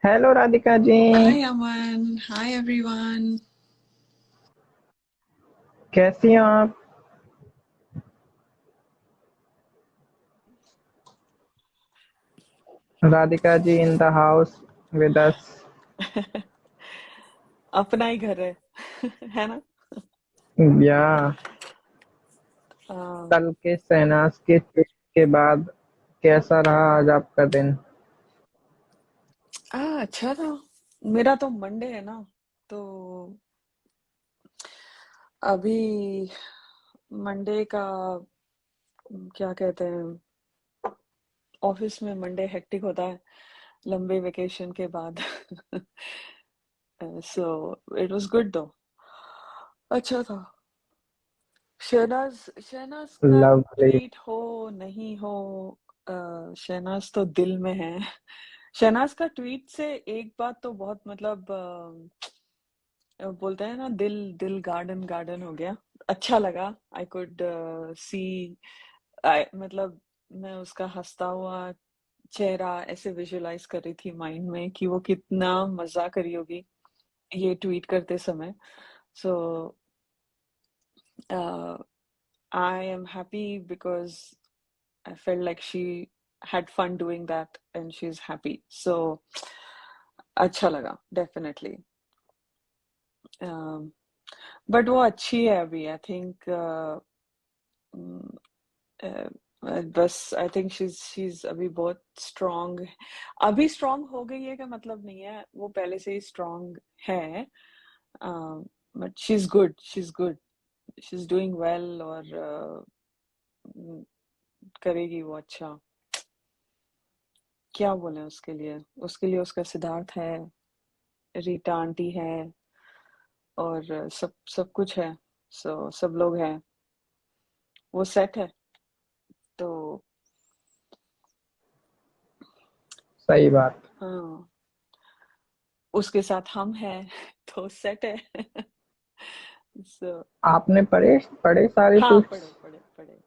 Hello Radhika ji. Hi, Aman. Hi, everyone. कैसी हैं आप? Radhika ji in the house with us. अपना ही घर है है ना। या आ, कल के शहनाज के ट्वीट के बाद कैसा रहा आज आपका दिन? अच्छा था। मेरा तो मंडे है ना, तो अभी मंडे का क्या कहते हैं, ऑफिस में मंडे हेक्टिक होता है लंबे वेकेशन के बाद। सो इट वाज गुड दो, अच्छा था। शहनाज शहनाज का लवली। ट्वीट हो नहीं हो, शहनाज तो दिल में है। शहनाज का ट्वीट से एक बात तो बहुत मतलब बोलते हैं ना, दिल दिल गार्डन गार्डन हो गया। अच्छा लगा। आई कुड सी, आई मतलब मैं उसका हंसता हुआ चेहरा ऐसे विजुअलाइज कर रही थी माइंड में कि वो कितना मजा करी होगी ये ट्वीट करते समय। So I am happy because I felt like she had fun doing that and she's happy. So अच्छा लगा definitely. Um, but वो अच्छी है अभी आई थिंक। बस आई थिंक शी इज अभी बहुत स्ट्रांग। अभी स्ट्रांग हो गई है का मतलब नहीं है, वो पहले से ही स्ट्रांग है। But she is good she is doing well, और करेगी वो अच्छा। क्या बोले उसके लिए उसका सिद्धार्थ है, रीटा आंटी है, और सब सब कुछ है। सो सब लोग हैं, वो सेट है। तो सही बात। हाँ, उसके साथ हम हैं तो सेट है। सो आपने पढ़े पढ़े सारे हाँ, ट्वीट्स? पढ़े पढ़े पढ़े।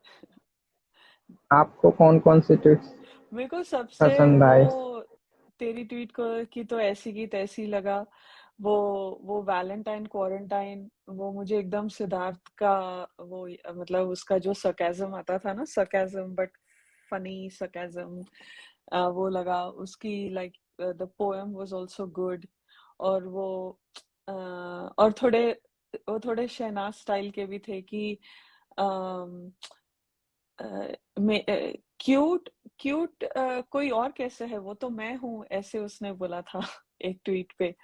आपको कौन कौन से ट्वीट्स मेरे को सबसे पसंद वो आए? तेरी ट्वीट को की तो ऐसी की तैसी लगा। वो वो वैलेंटाइन क्वारंटाइन, वो मुझे एकदम सिद्धार्थ का वो मतलब उसका जो सरकाज़म आता था ना, सरकाज़म बट फनी सरकाज़म, वो लगा उसकी। Like the poem was also good. और और थोड़े शहनाज स्टाइल के भी थे कि क्यूट क्यूट कोई और कैसे है, वो तो मैं हूँ, ऐसे उसने बोला था एक ट्वीट पे।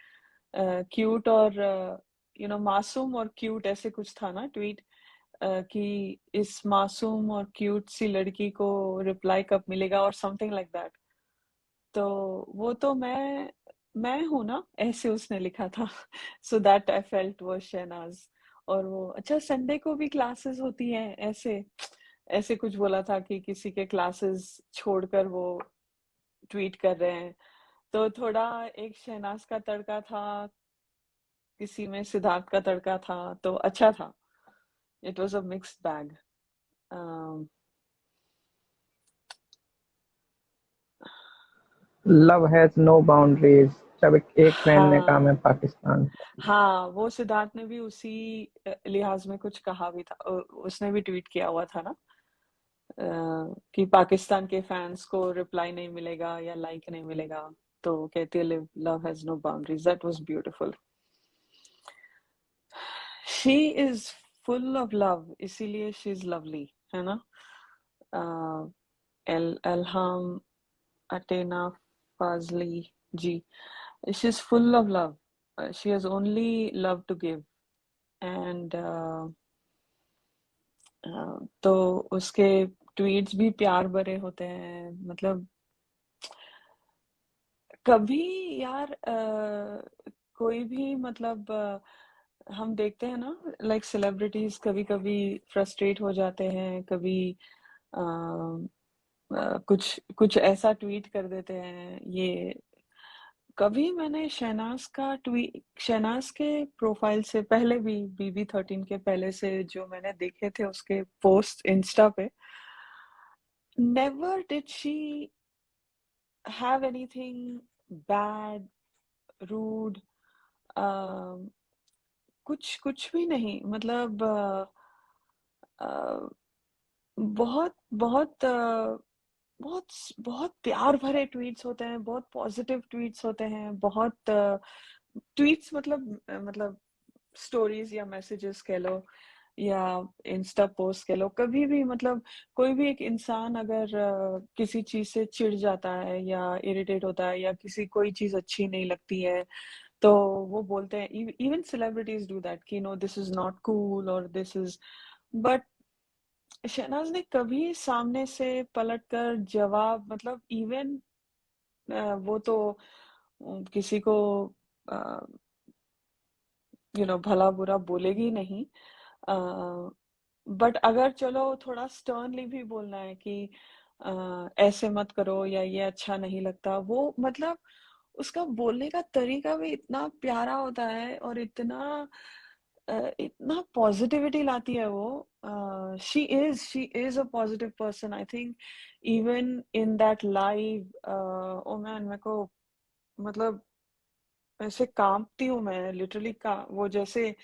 क्यूट और मासूम और क्यूट ऐसे कुछ था ना ट्वीट। कि इस मासूम और क्यूट सी लड़की को रिप्लाई कब मिलेगा और समथिंग लाइक दैट। तो वो तो मैं हूँ ना, ऐसे उसने लिखा था। सो दैट आई फेल्ट वो शहनाज। और वो अच्छा, संडे को भी क्लासेस होती हैं ऐसे ऐसे कुछ बोला था कि किसी के क्लासेस छोड़कर वो ट्वीट कर रहे हैं। तो थोड़ा एक शहनाज का तड़का था, किसी में सिद्धार्थ का तड़का था, तो अच्छा था। It was a mixed bag. Love has no boundaries, जब एक फ्रेंड ने कहा मैं हाँ, पाकिस्तान से। हाँ, वो सिद्धार्थ ने भी उसी लिहाज में कुछ कहा भी था। उसने भी ट्वीट किया हुआ था ना, कि पाकिस्तान के फैंस को रिप्लाई नहीं मिलेगा या लाइक नहीं मिलेगा, तो कहती है love has no boundaries. That was beautiful. She is full of love, इसीलिए शी इज लवली, है ना। Uh, L Elham Athena Fazli ji, she is full of love. She has only love to give. And तो उसके tweets भी प्यार भरे होते हैं, मतलब कभी यार कोई भी मतलब हम देखते हैं ना, लाइक सेलिब्रिटीज कभी कभी फ्रस्ट्रेट हो जाते हैं, कभी अ, कुछ कुछ ऐसा ट्वीट कर देते हैं ये। कभी मैंने शहनाज के प्रोफाइल से पहले भी, BB13 के पहले से जो मैंने देखे थे उसके पोस्ट इंस्टा पे, never did she have anything bad rude, कुछ कुछ भी नहीं, मतलब अ, बहुत बहुत बहुत बहुत प्यार भरे ट्वीट्स होते हैं, बहुत पॉजिटिव ट्वीट्स होते हैं, बहुत ट्वीट्स, मतलब स्टोरीज या मैसेजेस कह लो या इंस्टा पोस्ट कह लो, कभी भी मतलब कोई भी एक इंसान अगर किसी चीज से चिढ़ जाता है या इरिटेट होता है या किसी कोई चीज अच्छी नहीं लगती है, तो वो बोलते हैं, इवन सेलिब्रिटीज डू दैट कि no this is not cool और दिस इज, बट शहनाज ने कभी सामने से पलटकर जवाब, मतलब इवन वो तो किसी को भला बुरा बोलेगी नहीं, बट अगर चलो थोड़ा स्टर्नली भी बोलना है कि ऐसे मत करो या ये अच्छा नहीं लगता, वो मतलब उसका बोलने का तरीका भी इतना प्यारा होता है और इतना पॉजिटिविटी लाती है वो। She is a positive person, I think. Even in that live, oh man, मेरे को मतलब ऐसे कांपती हूँ मैं लिटरली, का वो जैसे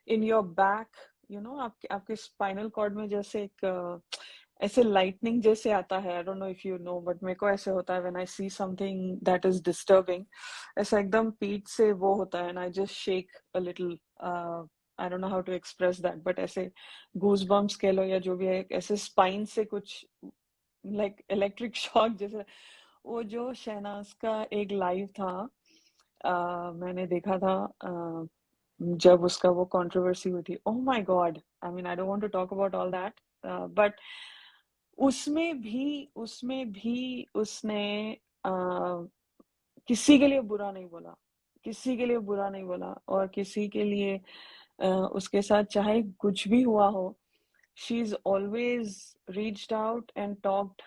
इन योर बैक, आपके आपके स्पाइनल कॉर्ड में जैसे एक ऐसे लाइटनिंग जैसे आता है, I don't know if you know, but मेरे को ऐसे होता है when I see something that is disturbing, ऐसा एकदम पीठ से वो होता है, and I just shake a little, I don't know how to express that, but ऐसे गूज बम्प्स कह लो या जो भी है, ऐसे स्पाइन से कुछ लाइक इलेक्ट्रिक शॉक जैसे। वो जो शहनाज का एक लाइव था, मैंने देखा था, जब उसका वो कंट्रोवर्सी हुई थी, oh my God, I mean I don't want to talk about all that, but उसमें भी उसने किसी के लिए बुरा नहीं बोला, किसी के लिए बुरा नहीं बोला, और किसी के लिए उसके साथ चाहे कुछ भी हुआ हो, she is always reached out and talked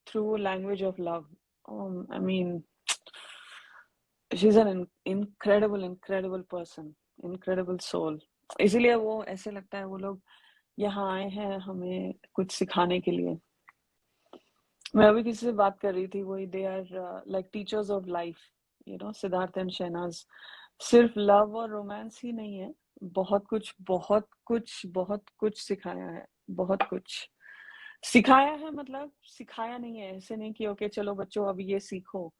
through language of love. I mean she is an incredible incredible person, incredible soul. इसीलिए वो ऐसे लगता है वो लोग यहाँ आए हैं हमें कुछ सिखाने के लिए। मैं अभी किसी से बात कर रही थी, वही they are like teachers of life, Siddharth and Shehnaaz. सिर्फ लव और रोमांस ही नहीं है, बहुत कुछ बहुत कुछ बहुत कुछ सिखाया है, बहुत कुछ सिखाया है, मतलब सिखाया नहीं है ऐसे नहीं कि ओके चलो बच्चों अब ये सीखो।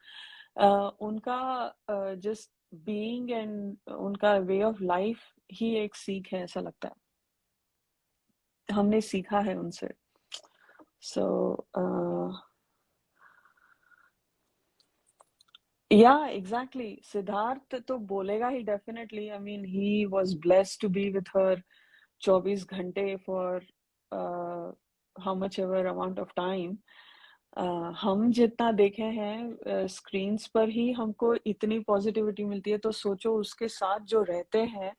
उनका जस्ट बीइंग एंड उनका वे ऑफ लाइफ ही एक सीख है, ऐसा लगता है हमने सीखा है उनसे। सो या एग्जैक्टली, सिद्धार्थ तो बोलेगा ही definitely, I mean he was blessed to be with her 24 घंटे for how much ever amount of time. हम जितना देखे हैं स्क्रीन्स पर ही हमको इतनी पॉजिटिविटी मिलती है, तो सोचो उसके साथ जो रहते हैं,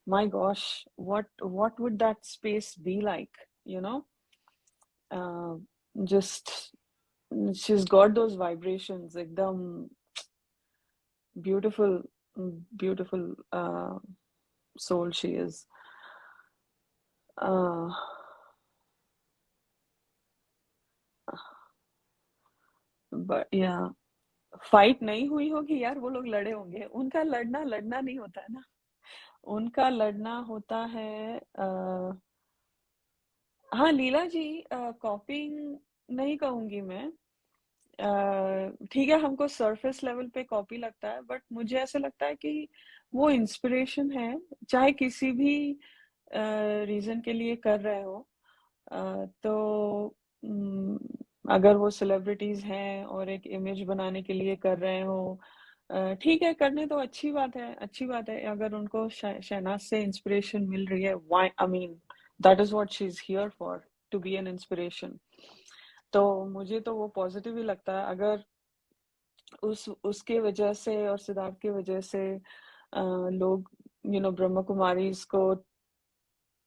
my gosh, what would that space be like, you know just शी's got those vibrations, एकदम beautiful, beautiful soul she is. uh, but yeah, fight नहीं हुई होगी यार, वो लोग लड़े होंगे, उनका लड़ना लड़ना नहीं होता है ना, उनका लड़ना होता है हाँ लीला जी, कॉपिंग नहीं कहूंगी मैं, ठीक है हमको सरफेस लेवल पे कॉपी लगता है, बट मुझे ऐसा लगता है कि वो इंस्पिरेशन है, चाहे किसी भी रीजन के लिए कर रहे हो। तो अगर वो सेलिब्रिटीज हैं और एक इमेज बनाने के लिए कर रहे हो, ठीक है करने तो, अच्छी बात है, अच्छी बात है, अगर उनको शहनाज से इंस्पिरेशन मिल रही है, why, I mean that is what she is here for, to be an inspiration. तो मुझे तो वो पॉजिटिव ही लगता है, अगर उसके वजह से और सिद्धार्थ की वजह से लोग ब्रह्म कुमारी इसको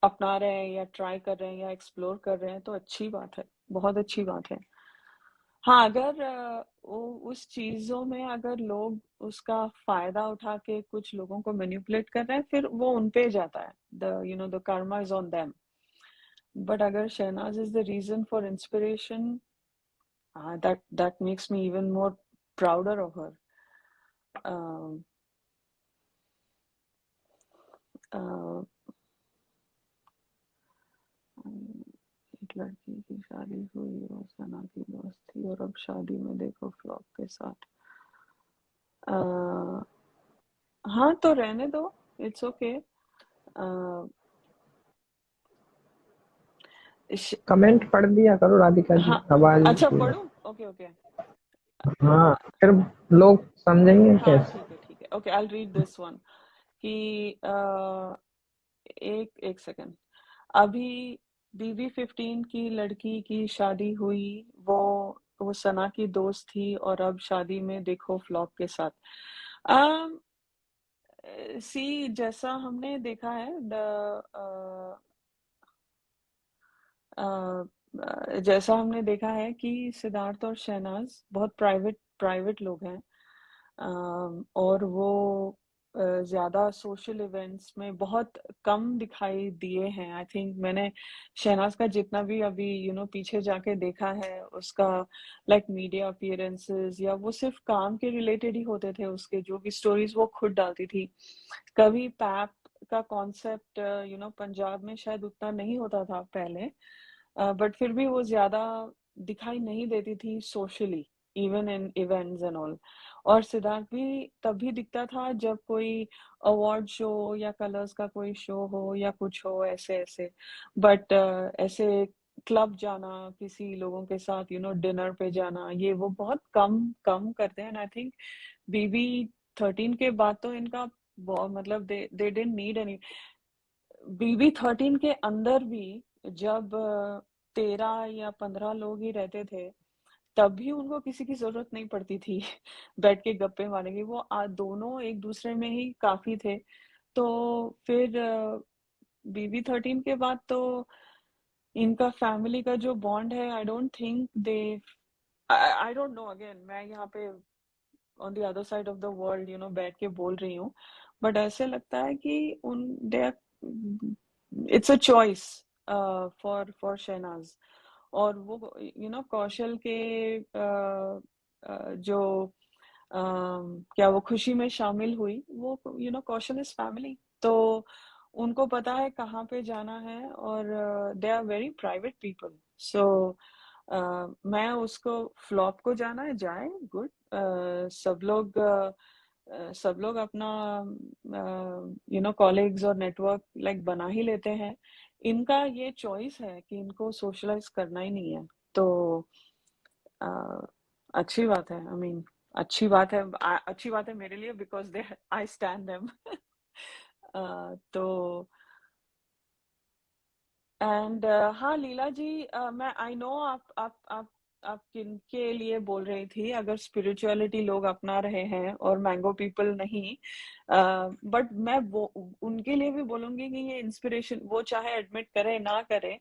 अपना रहे हैं या ट्राई कर रहे हैं या एक्सप्लोर कर रहे हैं, तो अच्छी बात है, बहुत अच्छी बात है। हाँ, अगर उस चीजों में अगर लोग उसका फायदा उठा के कुछ लोगों को मैनिपुलेट कर रहे हैं, फिर वो उन पे जाता है, the karma is on them. But अगर Shehnaaz is the reason for inspiration, that makes me even more prouder of her. एक लड़की की शादी हुई, वो सना की दोस्त थी और अब शादी में देखो फ्लॉप के साथ। अ, हाँ तो रहने दो, इट्स ओके। कमेंट पढ़ दिया करो राधिका जी, हाँ, आवाज अच्छा नहीं है। पढ़ूं? Okay okay. हाँ, फिर लोग समझेंगे हाँ कैसे। ठीक है, okay, I will read this one. कि एक एक सेकंड। अभी BB15 की लड़की की शादी हुई, वो सना की दोस्त थी और अब शादी में देखो फ्लॉप के साथ। um, सी, जैसा हमने देखा है, जैसा हमने देखा है कि सिद्धार्थ और शहनाज बहुत प्राइवेट प्राइवेट लोग हैं। और वो ज्यादा सोशल इवेंट्स में बहुत कम दिखाई दिए हैं। आई थिंक मैंने शहनाज का जितना भी अभी पीछे जाके देखा है उसका, लाइक मीडिया अपीयरेंसेस, या वो सिर्फ काम के रिलेटेड ही होते थे। उसके जो भी स्टोरीज वो खुद डालती थी। कभी पैप का कॉन्सेप्ट पंजाब में शायद उतना नहीं होता था पहले, बट फिर भी वो ज्यादा दिखाई नहीं देती थी socially, even in events and all. और सिद्धार्थ भी तभी दिखता था जब कोई अवार्ड शो या कलर्स का कोई शो हो या कुछ हो, ऐसे ऐसे। बट ऐसे क्लब जाना, किसी लोगों के साथ डिनर पे जाना, ये वो बहुत कम कम करते हैं। आई थिंक BB13 के बाद तो इनका मतलब they didn't need any. BB13 के अंदर भी जब 13 या 15 लोग ही रहते थे, तब भी उनको किसी की जरूरत नहीं पड़ती थी बैठ के गप्पे मारने की। वो दोनों एक दूसरे में ही काफी थे। तो फिर BB13 के बाद तो इनका फैमिली का जो बॉन्ड है, I don't think they, I don't no, again मैं यहाँ पे on the other side of the world बैठ के बोल रही हूँ। बट ऐसे लगता है कि उन दे, it's a choice for Shehnaaz. और वो कौशल के जो क्या वो खुशी में शामिल हुई, वो कौशल इज फैमिली। तो उनको पता है कहाँ पे जाना है, और they are very private people. So मैं उसको, फ्लॉप को जाना है जाए, गुड। सब लोग अपना कॉलेग्स और नेटवर्क लाइक बना ही लेते हैं। इनका ये चॉइस है कि इनको सोशलाइज करना ही नहीं है। तो अ, अच्छी बात है, आई मीन अच्छी बात है, अच्छी बात है मेरे लिए, because they I stand them. तो एंड हाँ लीला जी, मैं आई नो आप किन के लिए बोल रही थी, अगर स्पिरिचुअलिटी लोग अपना रहे हैं और मैंगो पीपल नहीं। बट मैं वो उनके लिए भी बोलूंगी कि ये इंस्पिरेशन, वो चाहे एडमिट करे ना करे,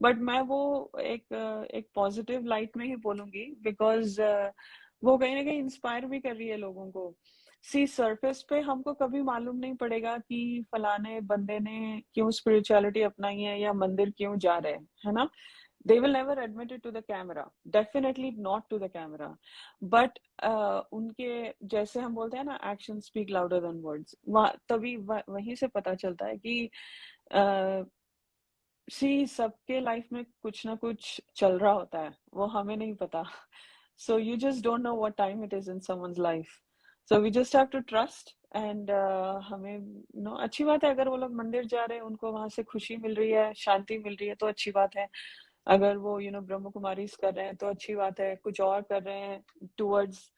बट मैं वो एक पॉजिटिव लाइट में ही बोलूंगी, बिकॉज वो कहीं ना कहीं इंस्पायर भी कर रही है लोगों को। सी, सरफेस पे हमको कभी मालूम नहीं पड़ेगा कि फलाने बंदे ने क्यों स्पिरिचुअलिटी अपनाई है या मंदिर क्यों जा रहे हैं, है ना। they will never admit it to the camera, definitely not to the camera, but उनके, जैसे हम बोलते हैं ना, action speak louder than words, तभी वहीं से पता चलता है कि सी, सबके लाइफ में कुछ ना कुछ चल रहा होता है, वो हमें नहीं पता। So you just don't know what time it is in someone's life. So we just have to trust, and हमें अच्छी बात है अगर वो लोग मंदिर जा रहे हैं, उनको वहां से खुशी मिल रही है, शांति मिल रही है, तो अच्छी बात है। अगर वो ब्रह्म कुमारी कर रहे हैं तो अच्छी बात है। कुछ और कर रहे हैं towards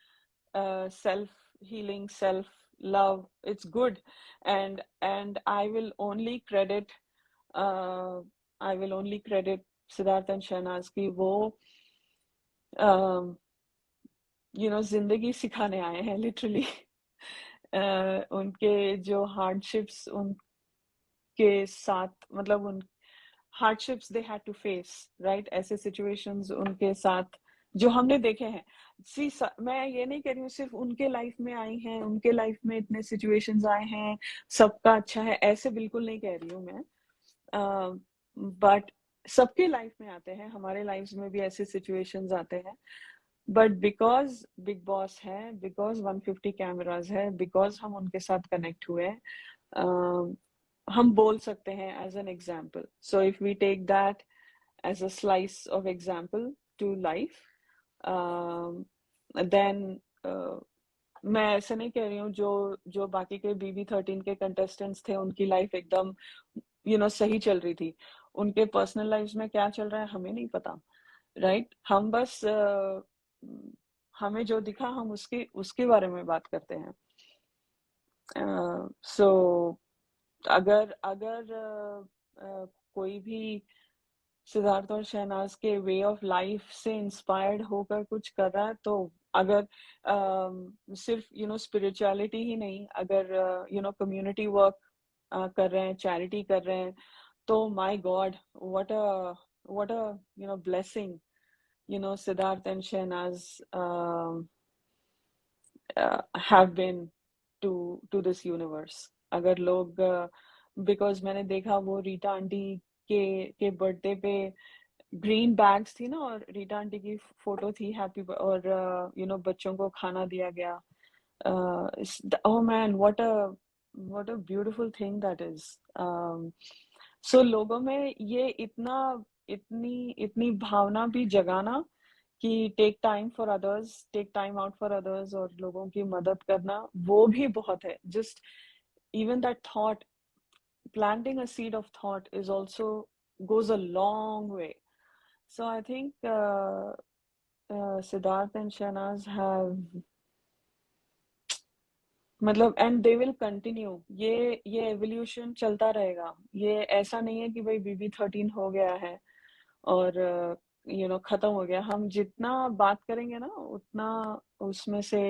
self healing, self love, it's good. And uh, I will only credit Siddharth and Shahnaz की वो जिंदगी सिखाने आए हैं लिटरली। उनके जो हार्डशिप्स उनके साथ, मतलब उन hardships they had to face, right, ऐसे सिचुएशंस उनके साथ जो हमने देखे हैं। सी, मैं ये नहीं कह रही हूँ सिर्फ उनके लाइफ में आई हैं, उनके लाइफ में इतने सिचुएशंस आए हैं, सबका अच्छा है, ऐसे बिल्कुल नहीं कह रही हूँ मैं। बट सबके लाइफ में आते हैं, हमारे लाइफ में भी ऐसे सिचुएशंस आते हैं। बट बिकॉज बिग बॉस है, बिकॉज 150 कैमरास है, बिकॉज हम उनके साथ कनेक्ट हुए हैं, हम बोल सकते हैं as an example. So if we take that as a slice of example to life, then मैं ऐसे नहीं कह रही हूँ जो जो बाकी के BB13 के कंटेस्टेंट्स थे उनकी लाइफ एकदम सही चल रही थी. उनके पर्सनल लाइफ्स में क्या चल रहा है हमें नहीं पता, राइट? हम बस हमें जो दिखा हम उसके उसके बारे में बात करते हैं. सो अगर अगर कोई भी सिद्धार्थ और शहनाज के वे ऑफ लाइफ से इंस्पायर्ड होकर कुछ कर रहा है, तो अगर सिर्फ स्पिरिचुअलिटी ही नहीं, अगर कम्युनिटी वर्क कर रहे हैं, चैरिटी कर रहे हैं, तो my God, what a blessing Siddharth and Shehnaz have been to this universe. अगर लोग बिकॉज मैंने देखा वो रीटा आंटी के बर्थडे पे ग्रीन बैग्स थी ना, और रीटा आंटी की फोटो थी हैप्पी, और बच्चों को खाना दिया गया. Oh man, what a beautiful thing that is. So लोगों में ये इतनी इतनी भावना भी जगाना कि take time for others, take time out for others, और लोगों की मदद करना, वो भी बहुत है. Just even that thought, planting a seed of thought is also goes a long way. So I think Siddharth and Shahnaz have, मतलब, and they will continue. ये evolution चलता रहेगा. ये ऐसा नहीं है कि भाई BB13 हो गया है और खत्म हो गया. हम जितना बात करेंगे ना उतना उसमें से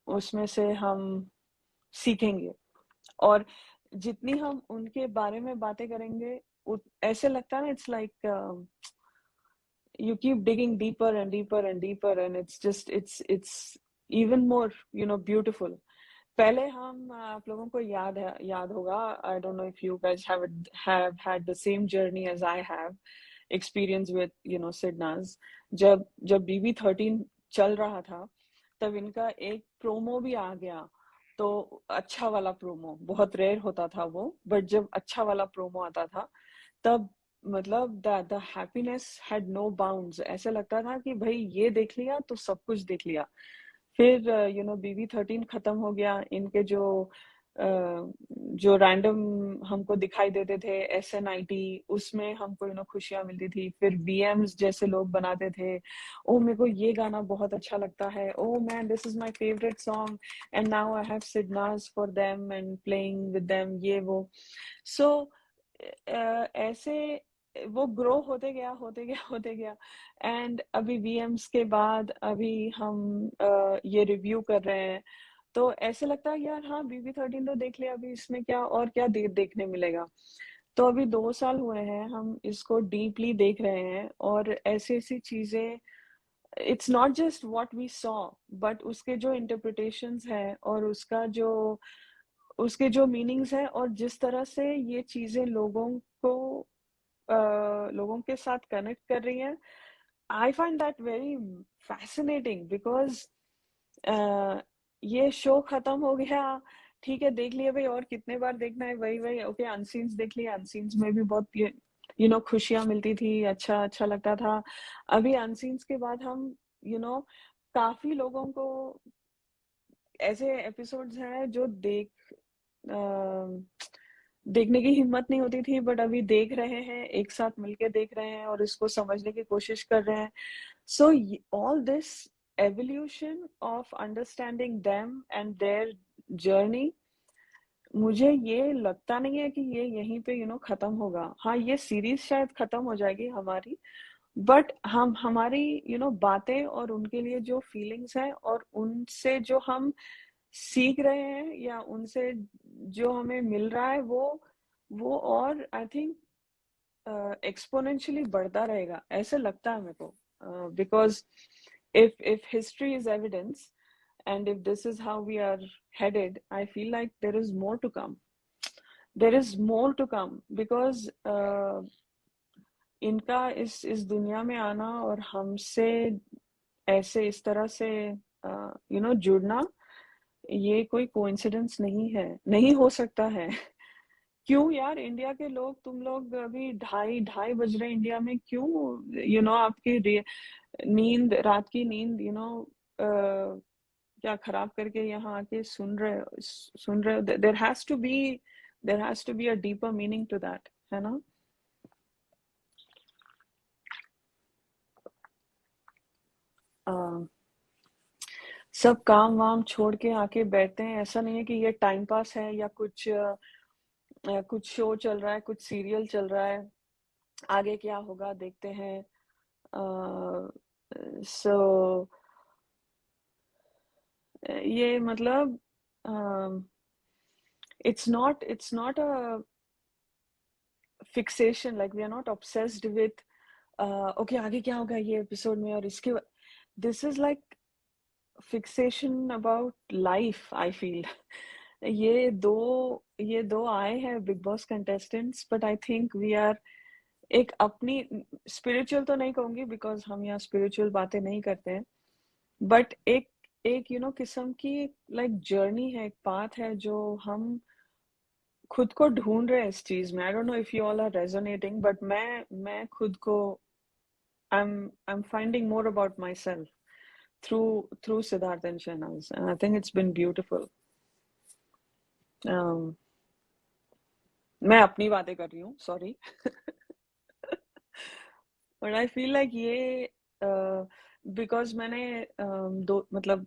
उसमें से हम सीखेंगे. और जितनी हम उनके बारे में बातें करेंगे, ऐसे लगता है ना, it's like you keep digging deeper and deeper and deeper, and it's even more beautiful. पहले हम आप लोगों को याद होगा, I don't know if you guys have had the same journey as I have experience with Sidnaz. जब BB13 चल रहा था, तब इनका एक प्रोमो भी आ गया. तो अच्छा वाला प्रोमो, बहुत रेयर होता था वो, बट जब अच्छा वाला प्रोमो आता था, तब मतलब the happiness had no bounds. ऐसे लगता था कि भाई ये देख लिया तो सब कुछ देख लिया. फिर BB13 खत्म हो गया. इनके जो रैंडम हमको दिखाई देते थे SNIT, उसमें हमको खुशियां मिलती थी. फिर BMs जैसे लोग बनाते थे, ओ मेरे को ये गाना बहुत अच्छा लगता है, oh man this is my favourite song, and now I have Sidnaz for them and playing with them, ये वो. सो ऐसे वो ग्रो होते गया. एंड अभी VMs के बाद अभी हम ये रिव्यू कर रहे हैं, तो ऐसे लगता है यार हाँ BB13 तो देख लिया, अभी इसमें क्या और क्या देखने मिलेगा. तो अभी 2 साल हुए हैं हम इसको डीपली देख रहे हैं, और ऐसी ऐसी चीजें, it's not just what we saw, but उसके जो इंटरप्रिटेशंस है, और उसके जो मीनिंग्स है, और जिस तरह से ये चीजें को लोगों के साथ कनेक्ट कर रही हैं, I find that very fascinating. Because ये शो खत्म हो गया, ठीक है, देख लिया भाई, और कितने बार देखना है, वही वही, ओके, अनसीन्स देख लिया. अनसीन्स में भी बहुत खुशियां मिलती थी, अच्छा अच्छा लगता था. अभी अनसीन्स के बाद हम काफी लोगों को ऐसे एपिसोड्स हैं जो देखने की हिम्मत नहीं होती थी, बट अभी देख रहे हैं, एक साथ मिलके देख रहे हैं, और इसको समझने की कोशिश कर रहे हैं. So all this evolution of understanding them and their journey, मुझे ये लगता नहीं है कि ये यहीं पे खत्म होगा. हाँ, ये सीरीज शायद खत्म हो जाएगी हमारी, बट हम हमारी बातें, और उनके लिए जो फीलिंग्स हैं, और उनसे जो हम सीख रहे हैं, या उनसे जो हमें मिल रहा है, वो और आई थिंक एक्सपोनेंशियली बढ़ता रहेगा, ऐसे लगता है मेरे को. Because if history is evidence, and if this is how we are headed, I feel like there is more to come. There is more to come, because इनका इस दुनिया में आना, और हमसे ऐसे इस तरह से जुड़ना, ये कोई कोइंसिडेंस नहीं है, नहीं हो सकता है। क्यों यार, इंडिया के लोग, तुम लोग अभी ढाई ढाई बज रहे इंडिया में, क्यों आपकी नींद, रात की नींद क्या खराब करके यहाँ आके सुन रहे हो? There has to be a deeper meaning to that, है ना? अ, सब काम वाम छोड़ के आके बैठते हैं, ऐसा नहीं है कि ये टाइम पास है या कुछ शो चल रहा है, कुछ सीरियल चल रहा है, आगे क्या होगा देखते हैं। सो ये मतलब it's not a fixation, like we are not obsessed with okay आगे क्या होगा ये एपिसोड में, और इसके this is like fixation about life, I feel. ये दो आए हैं Bigg Boss contestants, but I think we are एक अपनी स्पिरिचुअल तो नहीं कहूंगी बिकॉज हम यहाँ स्पिरिचुअल बातें नहीं करते हैं, बट एक एक किस्म की लाइक जर्नी है, एक पाथ है जो हम खुद को ढूंढ रहे हैं इस चीज में। I don't know if you all are resonating, but मैं खुद को I'm finding more about myself through Siddharth and Shehnaz, and I think it's been beautiful. um, मैं अपनी बातें कर रही हूँ, sorry. But I feel like ये बिकॉज मैंने दो मतलब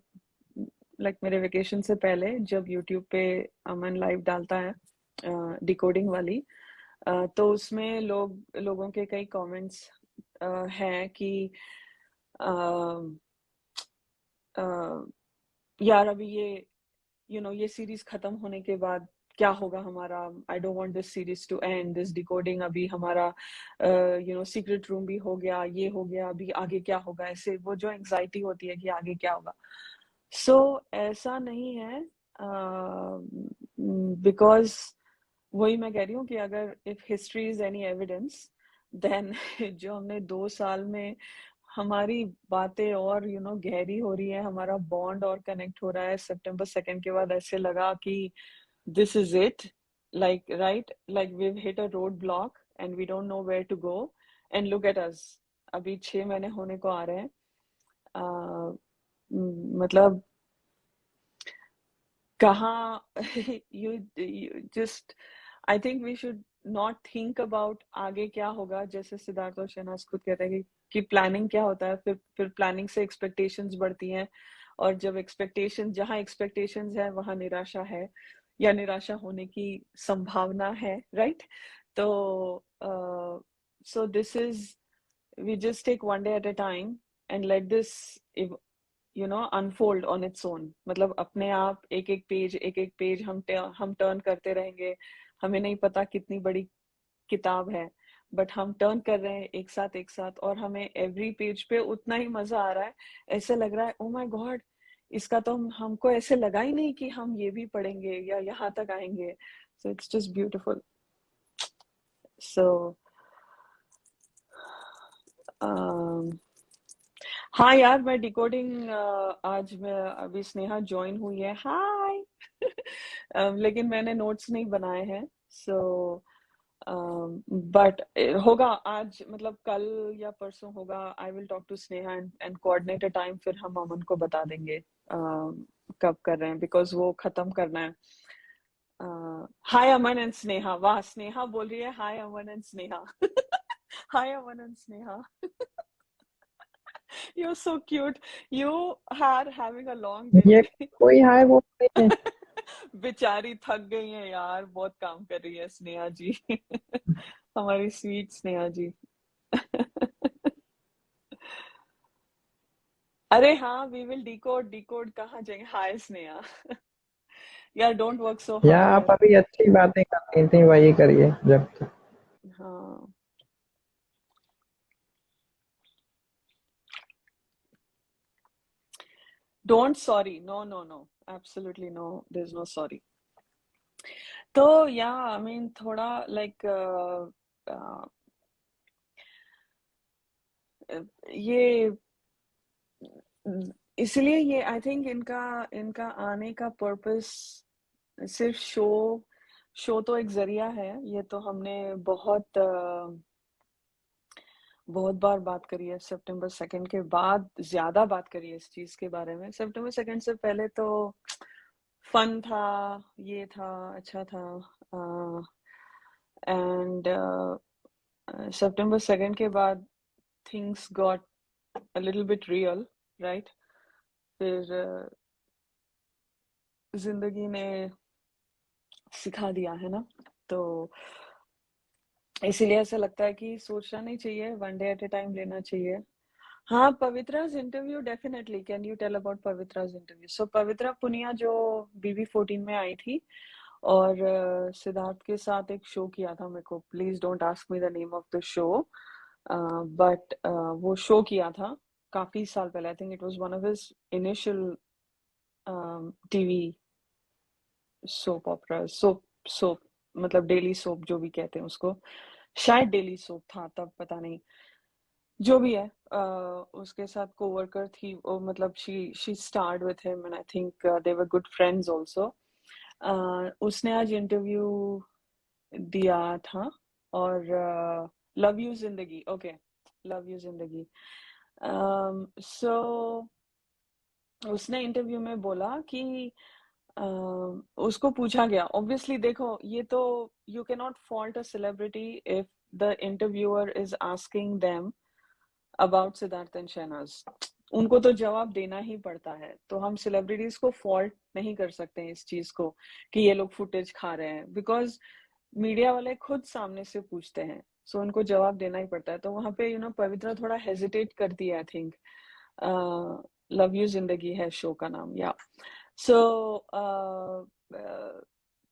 लाइक मेरे वेकेशन से पहले जब यूट्यूब पे अमन लाइव डालता है डिकोडिंग वाली, तो उसमें लोगों के कई कमेंट्स हैं कि यार अभी ये सीरीज खत्म होने के बाद क्या होगा हमारा, I don't want this series to end, this decoding, अभी हमारा सीक्रेट रूम भी हो गया, ये हो गया, अभी आगे क्या होगा, ऐसे वो जो एंजाइटी होती है कि आगे क्या होगा। सो ऐसा नहीं है, बिकॉज वही मैं कह रही हूँ कि अगर if history is any evidence, then जो हमने 2 साल में हमारी बातें और गहरी हो रही है, हमारा बॉन्ड और कनेक्ट हो रहा है, सितंबर 2 के बाद ऐसे लगा कि this is it, like right, like we hit a roadblock and we don't know where to go, and look at us, अभी 6 महीने होने को आ रहे हैं। मतलब कहाँ you just, I think we should not think about आगे क्या होगा, जैसे सिद्धार्थ और शहनाज खुद कहते हैं कि प्लानिंग क्या होता है, फिर प्लानिंग से एक्सपेक्टेशंस बढ़ती हैं, और जब जहाँ एक्सपेक्टेशंस है वहां निराशा है, या निराशा होने की संभावना है, राइट? तो so this is, we just take one day at a time and let this unfold on its own, मतलब अपने आप एक एक पेज हम टर्न करते रहेंगे। हमें नहीं पता कितनी बड़ी किताब है, बट हम टर्न कर रहे हैं एक साथ, और हमें एवरी पेज पे उतना ही मजा आ रहा है। ऐसे लग रहा है ओ माय गॉड, इसका तो हमको ऐसे लगा ही नहीं कि हम ये भी पढ़ेंगे या यहाँ तक आएंगे। So it's just beautiful. So हाँ यार, मैं डिकोडिंग आज मैं अभी स्नेहा ज्वाइन हुई है, हाय। लेकिन मैंने नोट्स नहीं बनाए हैं, सो बट होगा आज, मतलब कल या परसों होगा। I will talk to Sneha and coordinate a time, फिर हम अमन को बता देंगे कब कर रहे हैं, बिकॉज वो खत्म करना है। हाय अमन एंड स्नेहा, वाह स्नेहा बोल रही है hi Aman and Sneha. Hi Aman and Sneha. You're so cute. You are having a long ये day. कोई हाय वो नहीं है। बेचारी थक गई है यार, बहुत काम कर रही है स्नेहा जी। हमारी स्वीट स्नेहा जी। अरे हाँ, वी विल डिकोड, डिकोड कहाँ जाएंगे, हाय स्नेहा। यार डोंट वर्क सो या आप हार्ड। अभी अच्छी बातें कर रही थी, वही करिए जब तक। हाँ, don't sorry, no no no, absolutely no, there is no sorry. तो या आई मीन थोड़ा लाइक ये इसलिए ये आई थिंक इनका इनका आने का पर्पस सिर्फ शो तो एक जरिया है। ये तो हमने बहुत बार बात करी है। सितंबर 2 के बाद ज्यादा बात करी है इस चीज के बारे में। सितंबर 2 से पहले तो फन था, ये था, अच्छा था। एंड सितंबर 2 के बाद things got a little bit real, right? फिर जिंदगी ने सिखा दिया है ना। तो इसीलिए ऐसा लगता है कि सोचना नहीं चाहिए, one day at a time लेना चाहिए। हाँ, पवित्रा's interview definitely. Can you tell about पवित्रा's इंटरव्यू? सो पवित्रा पुनिया जो BB14 में आई थी और सिद्धार्थ के साथ एक शो किया था। मेरे को please don't ask me the name of the show, but वो शो किया था काफी साल पहले। I think it was one of his initial TV soap ऑपरा, soap मतलब डेली सोप जो भी कहते हैं उसको। शायद डेली सोप था तब, पता नहीं, जो भी है। उसके साथ कोवर्कर थी वो, मतलब she started with him and I think they were good friends also. उसने आज इंटरव्यू दिया था और love you Zindagi, okay, love you Zindagi. So उसने इंटरव्यू में बोला कि उसको पूछा गया, ऑब्वियसली देखो ये तो you can not fault a celebrity if the interviewer is asking them about Siddharth and Shehnaaz. उनको तो जवाब देना ही पड़ता है। तो हम सेलिब्रिटीज को फॉल्ट नहीं कर सकते हैं इस चीज को कि ये लोग फुटेज खा रहे हैं, बिकॉज मीडिया वाले खुद सामने से पूछते हैं, सो उनको जवाब देना ही पड़ता है। तो वहां पे पवित्रा थोड़ा हेजिटेट करती है, आई थिंक। लव यू जिंदगी है शो का नाम, या सो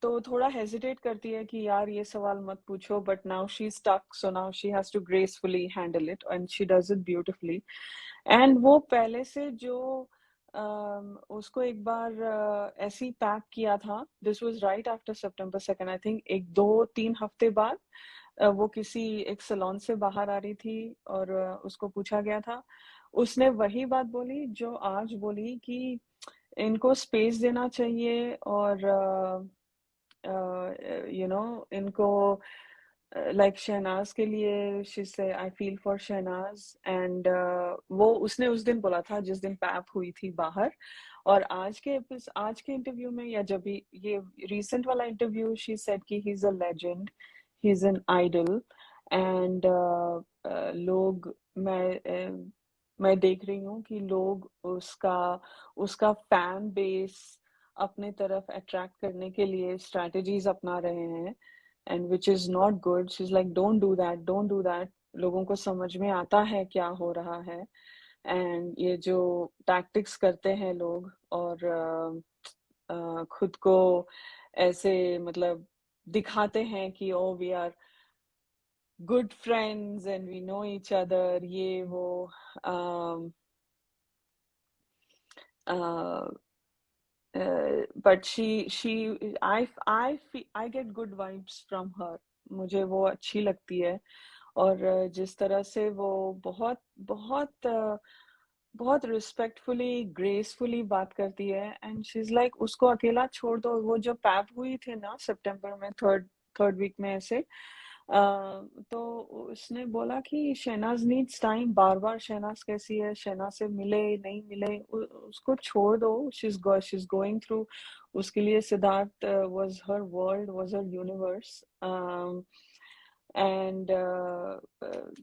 तो थोड़ा हेजिटेट करती है कि यार ये सवाल मत पूछो, but now she stuck, so now she has to gracefully handle it and she does it beautifully. And वो पहले से जो उसको एक बार ऐसे ही पैक किया था, this was right after September 2 I think, एक 2-3 हफ्ते बाद वो किसी एक सलोन से बाहर आ रही थी और उसको पूछा गया था। उसने वही बात बोली जो आज बोली कि इनको स्पेस देना चाहिए और इनको लाइक शहनाज के लिए शी से I feel for Shehnaaz. And वो उसने उस दिन बोला था जिस दिन पैप हुई थी बाहर। और आज के इंटरव्यू में, या जब भी ये रिसेंट वाला इंटरव्यू, शी सेड कि he is a legend, he is an idol. And लोग, मैं देख रही हूँ कि लोग उसका फैन बेस अपने तरफ अट्रैक्ट करने के लिए स्ट्रैटेजीज अपना रहे हैं, and which is not good. She is like don't do that, don't do that. लोगों को समझ में आता है क्या हो रहा है। एंड ये जो टैक्टिक्स करते हैं लोग और खुद को ऐसे मतलब दिखाते हैं कि oh we are good friends and we know each other, ये वो। um, uh, but I get good vibes from her। मुझे वो अच्छी लगती है। और जिस तरह से वो बहुत बहुत बहुत रिस्पेक्टफुली ग्रेसफुली बात करती है। एंड शी इज लाइक उसको अकेला छोड़ दो। वो जो पैप हुई थी ना सितंबर में, थर्ड थर्ड वीक में ऐसे, तो उसने बोला कि शहनाज नीड्स टाइम। बार बार शहनाज कैसी है, शहनाज से मिले नहीं मिले, उसको छोड़ दो। She is going through. उसके लिए Siddharth was her world, was her universe. And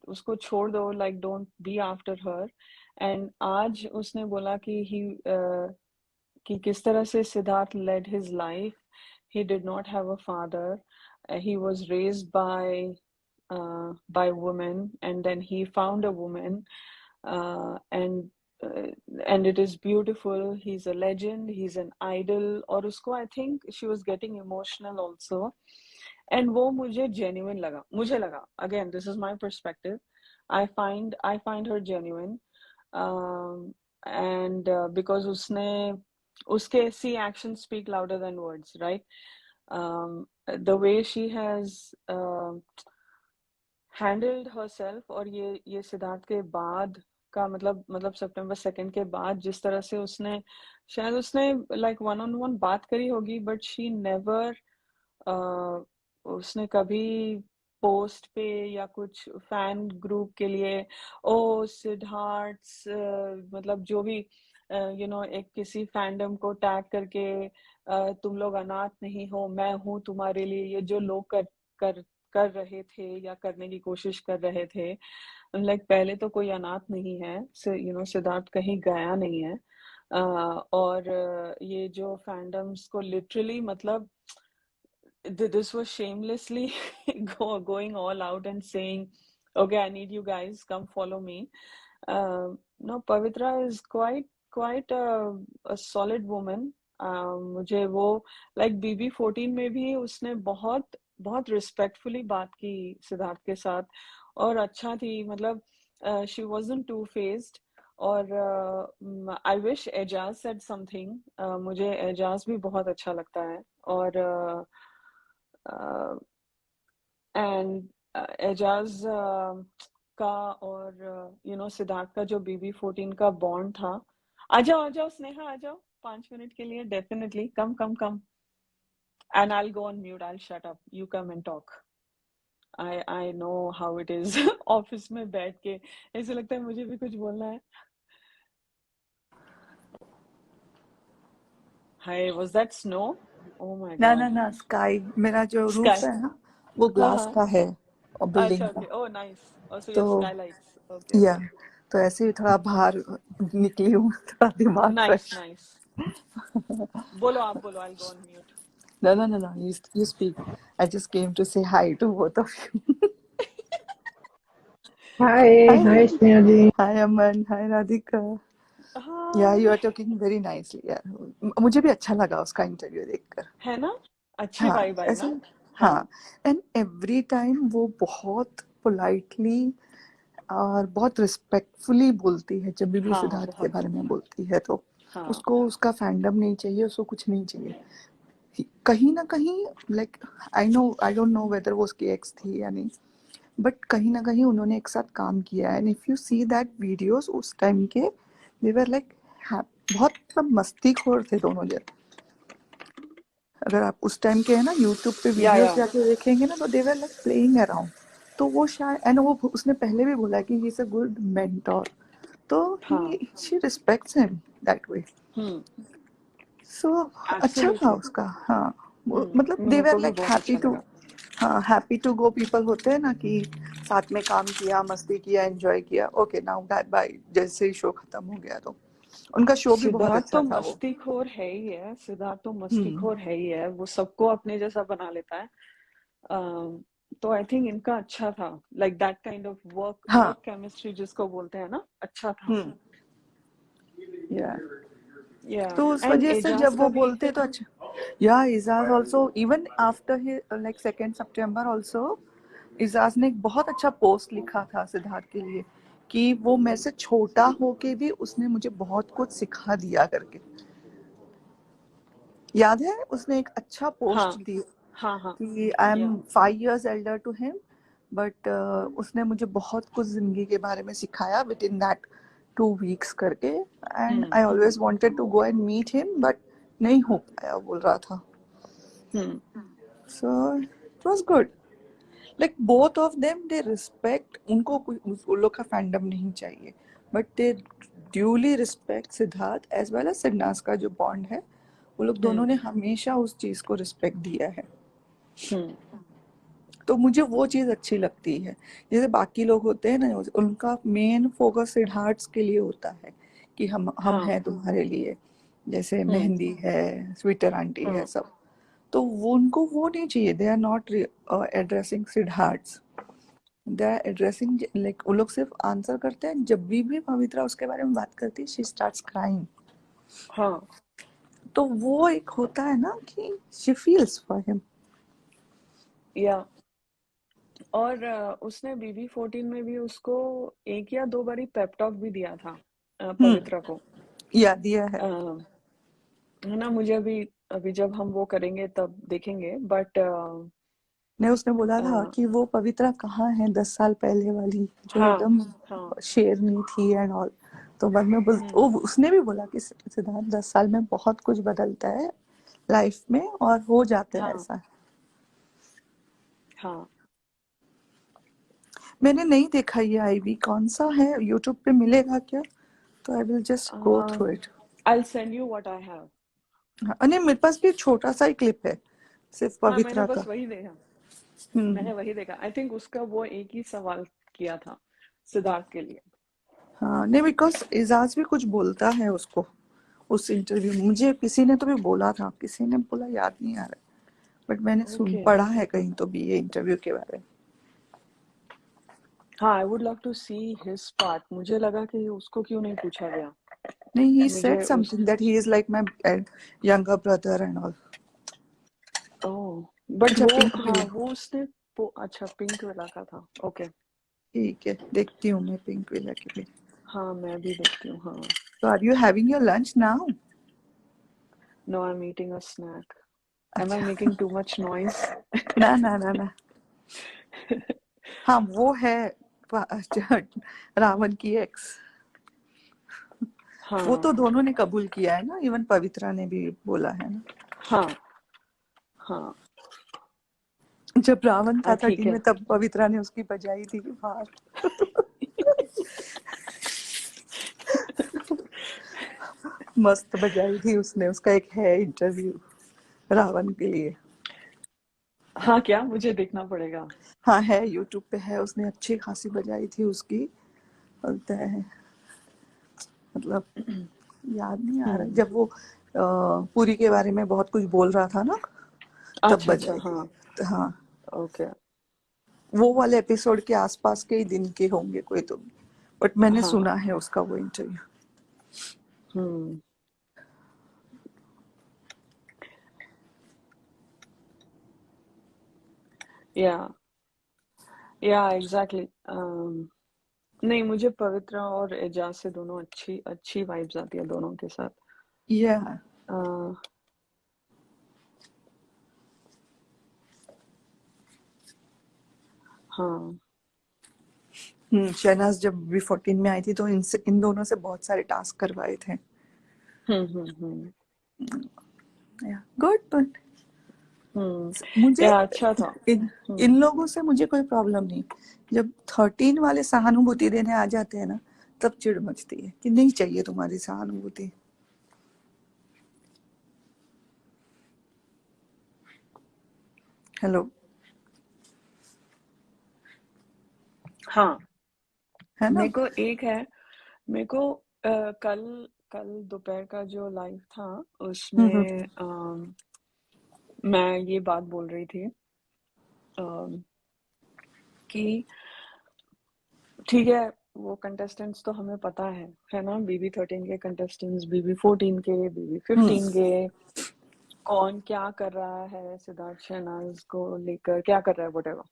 उसको छोड़ दो, like don't be after her. And आज उसने बोला कि किस तरह से Siddharth led his life. He did not have a father, he was raised by women, and then he found a woman, uh, and uh, and it is beautiful। He's a legend, he's an idol। और उसको I think she was getting emotional also। and वो मुझे genuine लगा, मुझे लगा, again this is my perspective, I find her genuine। and because उसके see actions speak louder than words, right? The way she has handled herself, और ये सिद्धार्थ के बाद का मतलब सितंबर 2 के बाद जिस तरह से उसने, शायद उसने लाइक वन ऑन वन बात करी होगी, बट शी नेवर, उसने कभी पोस्ट पे या कुछ फैन ग्रुप के लिए ओ सिद्धार्थ, मतलब जो भी एक किसी फैंडम को टैग करके तुम लोग अनाथ नहीं हो, मैं हूँ तुम्हारे लिए, ये जो लोग कर कर रहे थे या करने की कोशिश कर रहे थे, लाइक पहले तो कोई अनाथ नहीं है, सिद्धार्थ कहीं गया नहीं है। और ये जो फैंडम्स को लिटरली मतलब this was shamelessly going all out and saying, okay, I need you guys, come follow me. No, Pavitra is quite a solid woman. मुझे वो लाइक BB14 में भी उसने बहुत बहुत रिस्पेक्टफुली बात की सिद्धार्थ के साथ, और अच्छा थी, मतलब शी wasn't टू फेस्ड। और I wish Ejaz said something, मुझे एजाज भी बहुत अच्छा लगता है। और एंड एजाज का और सिद्धार्थ का जो BB14 का बॉन्ड था। आ जाओ स्नेहा, आ जाओ 5 मिनट के लिए, definitely come come come. And I go on mute, I shut up, you come and talk. I know how it is office में बैठ के ऐसे लगता है मुझे भी कुछ बोलना है। Hi, was that snow? Oh my ना ना गॉड। ना, स्काई। मेरा जो रूफ स्काई, है ना वो हाँ ग्लास हाँ, का है और बिल्डिंग अच्छा का। Okay, oh nice, also your तो स्काईलाइट्स, ओके या ओके, तो ऐसे ही थोड़ा बाहर निकली हूँ, थोड़ा दिमाग नाइस फ्रेश। नाइस। बोलो, आप बोलो, I go on mute. No, no, no, no. You speak. I just came to say hi to both of you. Hi Hi, hi Sneha ji. hi Aman. Hi Radhika. Yeah, you hi. are talking very nicely. Yeah, मुझे भी अच्छा लगा उसका interview देखकर। है ना, अच्छी हाँ, वाइब आई ऐसे। ना। हाँ हाँ, एंड एवरी टाइम वो बहुत पोलाइटली और बहुत रिस्पेक्टफुली बोलती है। जब भी हाँ सिद्धार्थ के बहुत, बारे में बोलती है तो हाँ। उसको उसका फैंडम नहीं चाहिए, उसको कुछ नहीं चाहिए। कहीं ना कहीं like I don't know whether वो उसकी एक्स थी या नहीं, बट कहीं ना कहीं उन्होंने एक साथ काम किया है। And if you see that videos उस टाइम के, दे वर लाइक बहुत मतलब मस्तीखोर थे दोनों जन। अगर आप उस टाइम के है ना यूट्यूब पे वीडियोस या जाके देखेंगे ना, तो दे वर लाइक प्लेइंग अराउंड। तो वो शायद, एंड वो उसने पहले भी बोला कि he is a good mentor, तो हाँ। He she respects him that way. Hmm, so अच्छा था एब्सोल्युटली। उसका। हाँ, वो मतलब दे मेरे वर को भी लाइक बहुत हैप्पी अच्छा टू, लगा। हाँ हैप्पी टू गो पीपल होते हैं ना कि साथ में काम किया, मस्ती किया, एंजॉय किया, ओके नाउ बाय बाय, जैसे ही शो खत्म हो गया। तो उनका शो भी बहुत सिद्धार्थ अच्छा तो था वो। मस्तीखोर है ही है, सिद्धार्थ तो हम्म। मस्तीखोर है ही है, वो सबको अपने जैसा बना लेता है। तो आई थिंक इनका अच्छा था, like that kind of work हाँ। वर्क केमिस्ट्री जिसको बोलते हैं ना, अच्छा था। हम्म। या या तो उस एंड वजह से एजाज जब का वो भी बोलते तो अच्छा। Yeah Eijaz also even after like 2 सितंबर ऑल्सो, इजाज ने एक बहुत अच्छा पोस्ट लिखा था सिद्धार्थ के लिए कि वो मेरे से छोटा होके भी उसने मुझे बहुत कुछ सिखा दिया करके। याद है उसने एक अच्छा पोस्ट हाँ दी हाँ हाँ। कि आई या am 5 years elder to him, but उसने मुझे बहुत कुछ जिंदगी के बारे में सिखाया विद इन दैट 2 weeks करके। And hmm I always wanted to go and meet him, but नहीं हो पाया बोल रहा था। Hmm. So it was good. Like both of them they respect, उनको उन लोग का फैंडम नहीं चाहिए, but they duly respect Siddharth as well as सिन्हास का जो बॉन्ड है। वो लोग दोनों हम्म ने हमेशा उस चीज को रिस्पेक्ट दिया है। हम्म। तो मुझे वो चीज अच्छी लगती है। जैसे बाकी लोग होते हैं ना, उनका मेन फोकस सिद्धार्थ के लिए होता है कि हम हाँ। हैं तुम्हारे लिए। जैसे हम्म मेहंदी है, स्वीटर आंटी है, हम्म। सब। तो वो उनको वो नहीं चाहिए। They are not addressing Siddharth, they are addressing like वो लोग सिर्फ आंसर करते हैं। जब भी पवित्रा उसके बारे में बात करती है, शी स्टार्ट्स क्राइंग। हाँ। तो वो एक होता है ना कि शी फील्स फॉर हिम। या और उसने BB14 में भी उसको एक या दो बारी पेप टॉक भी दिया था, पवित्रा को। या दिया है। अ, है ना, मुझे अभी अभी जब हम वो करेंगे तब देखेंगे, बट ने उसने बोला था कि वो पवित्रा कहाँ है 10 साल पहले वाली जो हाँ एकदम हाँ शेरनी थी एंड ऑल। तो बाद में उसने भी बोला कि सिद्धार्थ 10 साल में बहुत कुछ बदलता है लाइफ में और हो जाता है हाँ ऐसा। हाँ मैंने नहीं देखा ये आईवी कौन सा है, यूट्यूब पे मिलेगा क्या? तो I will just go through it. I'll send you what I have. नहीं मेरे पास भी छोटा सा ही क्लिप है सिर्फ हाँ मैंने पवित्रा बस का। वही देखा, हम्म। मैंने वही देखा। आई थिंक उसका वो एक ही सवाल किया था सिद्धार्थ के लिए। हाँ नहीं बिकॉज एजाज भी कुछ बोलता है उसको उस इंटरव्यू में। मुझे किसी ने तो भी बोला था, किसी ने बोला याद नहीं आ रहा, बट मैंने सुन ओके पढ़ा है कहीं तो भी ये इंटरव्यू के बारे में। हाँ, I would love to see his part. मुझे लगा कि उसको क्यों नहीं पूछा गया। नहीं he मुझे said उस something that he is like my younger brother and all। Oh but अच्छा वो पिंक हाँ विला, वो उसने वो अच्छा पिंक वाला का था। ओके ठीक है देखती हूँ मैं पिंक विला की भी। हाँ मैं भी देखती हूँ हाँ। तो are you having your lunch now? No I am eating a snack. Am I अच्छा मेकिंग टू मच नॉइज? ना ना ना ना। हाँ वो है रावण की एक्स। वो हाँ तो दोनों ने कबूल किया है ना, इवन पवित्रा ने भी बोला है ना। हाँ हाँ जब रावण था ठीक 13 है। में तब पवित्रा ने उसकी बजाई थी बाहर। मस्त बजाई थी उसने, उसका एक है इंटरव्यू रावण के लिए। हाँ क्या मुझे देखना पड़ेगा। हाँ है यूट्यूब पे है, उसने अच्छी खासी बजाई थी उसकी। बोलता है मतलब याद नहीं आ रहा, जब वो पुरी के बारे में बहुत कुछ बोल रहा था ना तब अच्छा अच्छा बजाई थी। हाँ तो हाँ ओके वो वाले एपिसोड के आसपास के ही दिन के होंगे कोई तो, बट मैंने हाँ सुना है उसका वो इंटरव्यू। हम्म या एग्जैक्टली नहीं मुझे पवित्रा और एजाज से दोनों अच्छी अच्छी वाइब्स आती है दोनों के साथ। या uh, हाँ शहनाज जब V14 में आई थी तो इन दोनों से बहुत सारे टास्क करवाए थे। हम्म गुड बट मुझे या अच्छा था। इन लोगों से मुझे कोई प्रॉब्लम नहीं। जब 13 वाले सहानुभूति देने आ जाते हैं ना तब चिढ़ मचती है कि नहीं चाहिए तुम्हारी सहानुभूति। हेलो हाँ है ना। मेरे को एक है मेरे को कल कल दोपहर का जो लाइव था हम्म उसमें मैं ये बात बोल रही थी कि ठीक है वो कंटेस्टेंट्स तो हमें पता है ना, BB13 के कंटेस्टेंट्स, BB14 के, हम्म BB15 के, कौन क्या कर रहा है सिद्धार्थ शहनाज को लेकर, क्या कर रहा है whatever।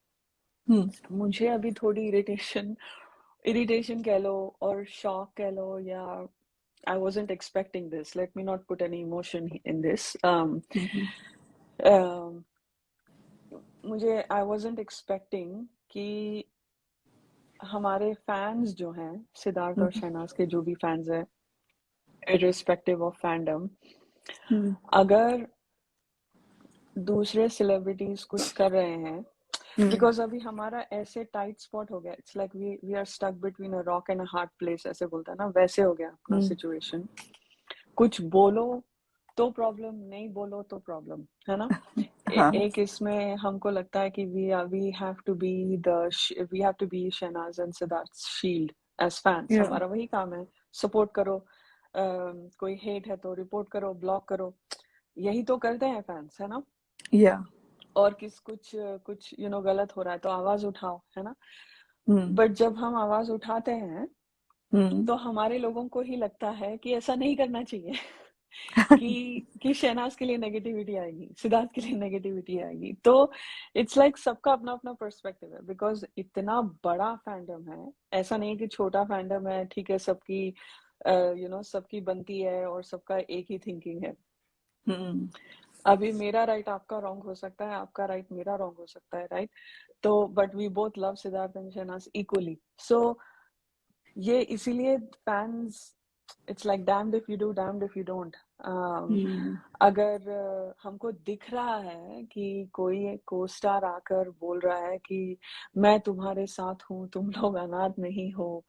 हम्म मुझे अभी थोड़ी इरिटेशन कह लो और शॉक कह लो, या I wasn't expecting this. Let me not put any emotion in this. Um, मुझे I wasn't expecting कि हमारे फैंस जो हैं सिद्धार्थ और शहनाज के, जो भी फैंस हैं irrespective of fandom, अगर दूसरे सेलिब्रिटीज कुछ कर रहे हैं, बिकॉज अभी हमारा ऐसे टाइट स्पॉट हो गया, it's like we are stuck between a rock and a hard place, ऐसे बोलता है ना, वैसे हो गया अपना सिचुएशन। कुछ बोलो तो प्रॉब्लम, नहीं बोलो तो प्रॉब्लम, है ना। हाँ एक इसमें हमको लगता है कि we have to be Shehnaaz and Siddharth shield as fans. या हमारा वही काम है, सपोर्ट करो। कोई हेट है तो रिपोर्ट करो, ब्लॉक करो, यही तो करते हैं फैंस, है ना। या और कुछ कुछ गलत हो रहा है तो आवाज उठाओ, है ना। बट जब हम आवाज उठाते हैं तो हमारे लोगों को ही लगता है कि ऐसा नहीं करना चाहिए कि शहनाज के लिए नेगेटिविटी आएगी, सिद्धार्थ के लिए नेगेटिविटी आएगी। तो इट्स लाइक सबका अपना अपना पर्सपेक्टिव है, बिकॉज इतना बड़ा फैंडम है, ऐसा नहीं कि छोटा फैंडम है, ठीक है, सबकी सबकी बनती है और सबका एक ही थिंकिंग है। अभी मेरा राइट आपका रॉन्ग हो सकता है, आपका राइट मेरा रॉन्ग हो सकता है, राइट? तो but we both love Siddharth and Shehnaaz equally. So ये इसीलिए fans, it's like damned if you do damned if you don't. अगर हमको दिख रहा है कि कोई को स्टार आकर बोल रहा है कि मैं तुम्हारे साथ हूँ, तुम लोग अनाथ नहीं हो,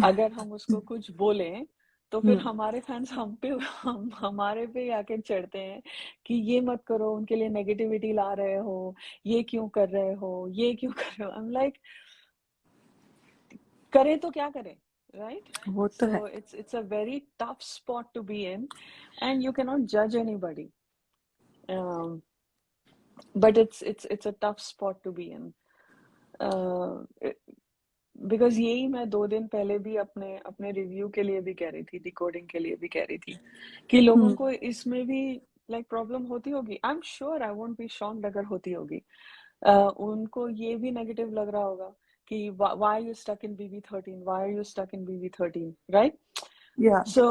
अगर हम उसको कुछ बोले तो फिर हमारे फैंस हम पे हमारे पे आके चढ़ते हैं कि ये मत करो, उनके लिए नेगेटिविटी ला रहे हो, ये क्यों कर रहे हो, ये क्यों कर रहे हो। आई एम लाइक, करें तो क्या करें, right? वो तो है। So it's a very tough spot to be in, and you cannot judge anybody. Um, but it's a tough spot to be in. Because यही मैं 2 दिन पहले भी अपने अपने रिव्यू के लिए भी कह रही थी, डिकोडिंग के लिए भी कह रही थी कि लोगों को इसमें भी लाइक प्रॉब्लम होती होगी। I am sure, I won't be shocked अगर होती होगी। उनको ये भी नेगेटिव लग रहा होगा कि why are you stuck in BB13, why are you stuck in BB13, right? या So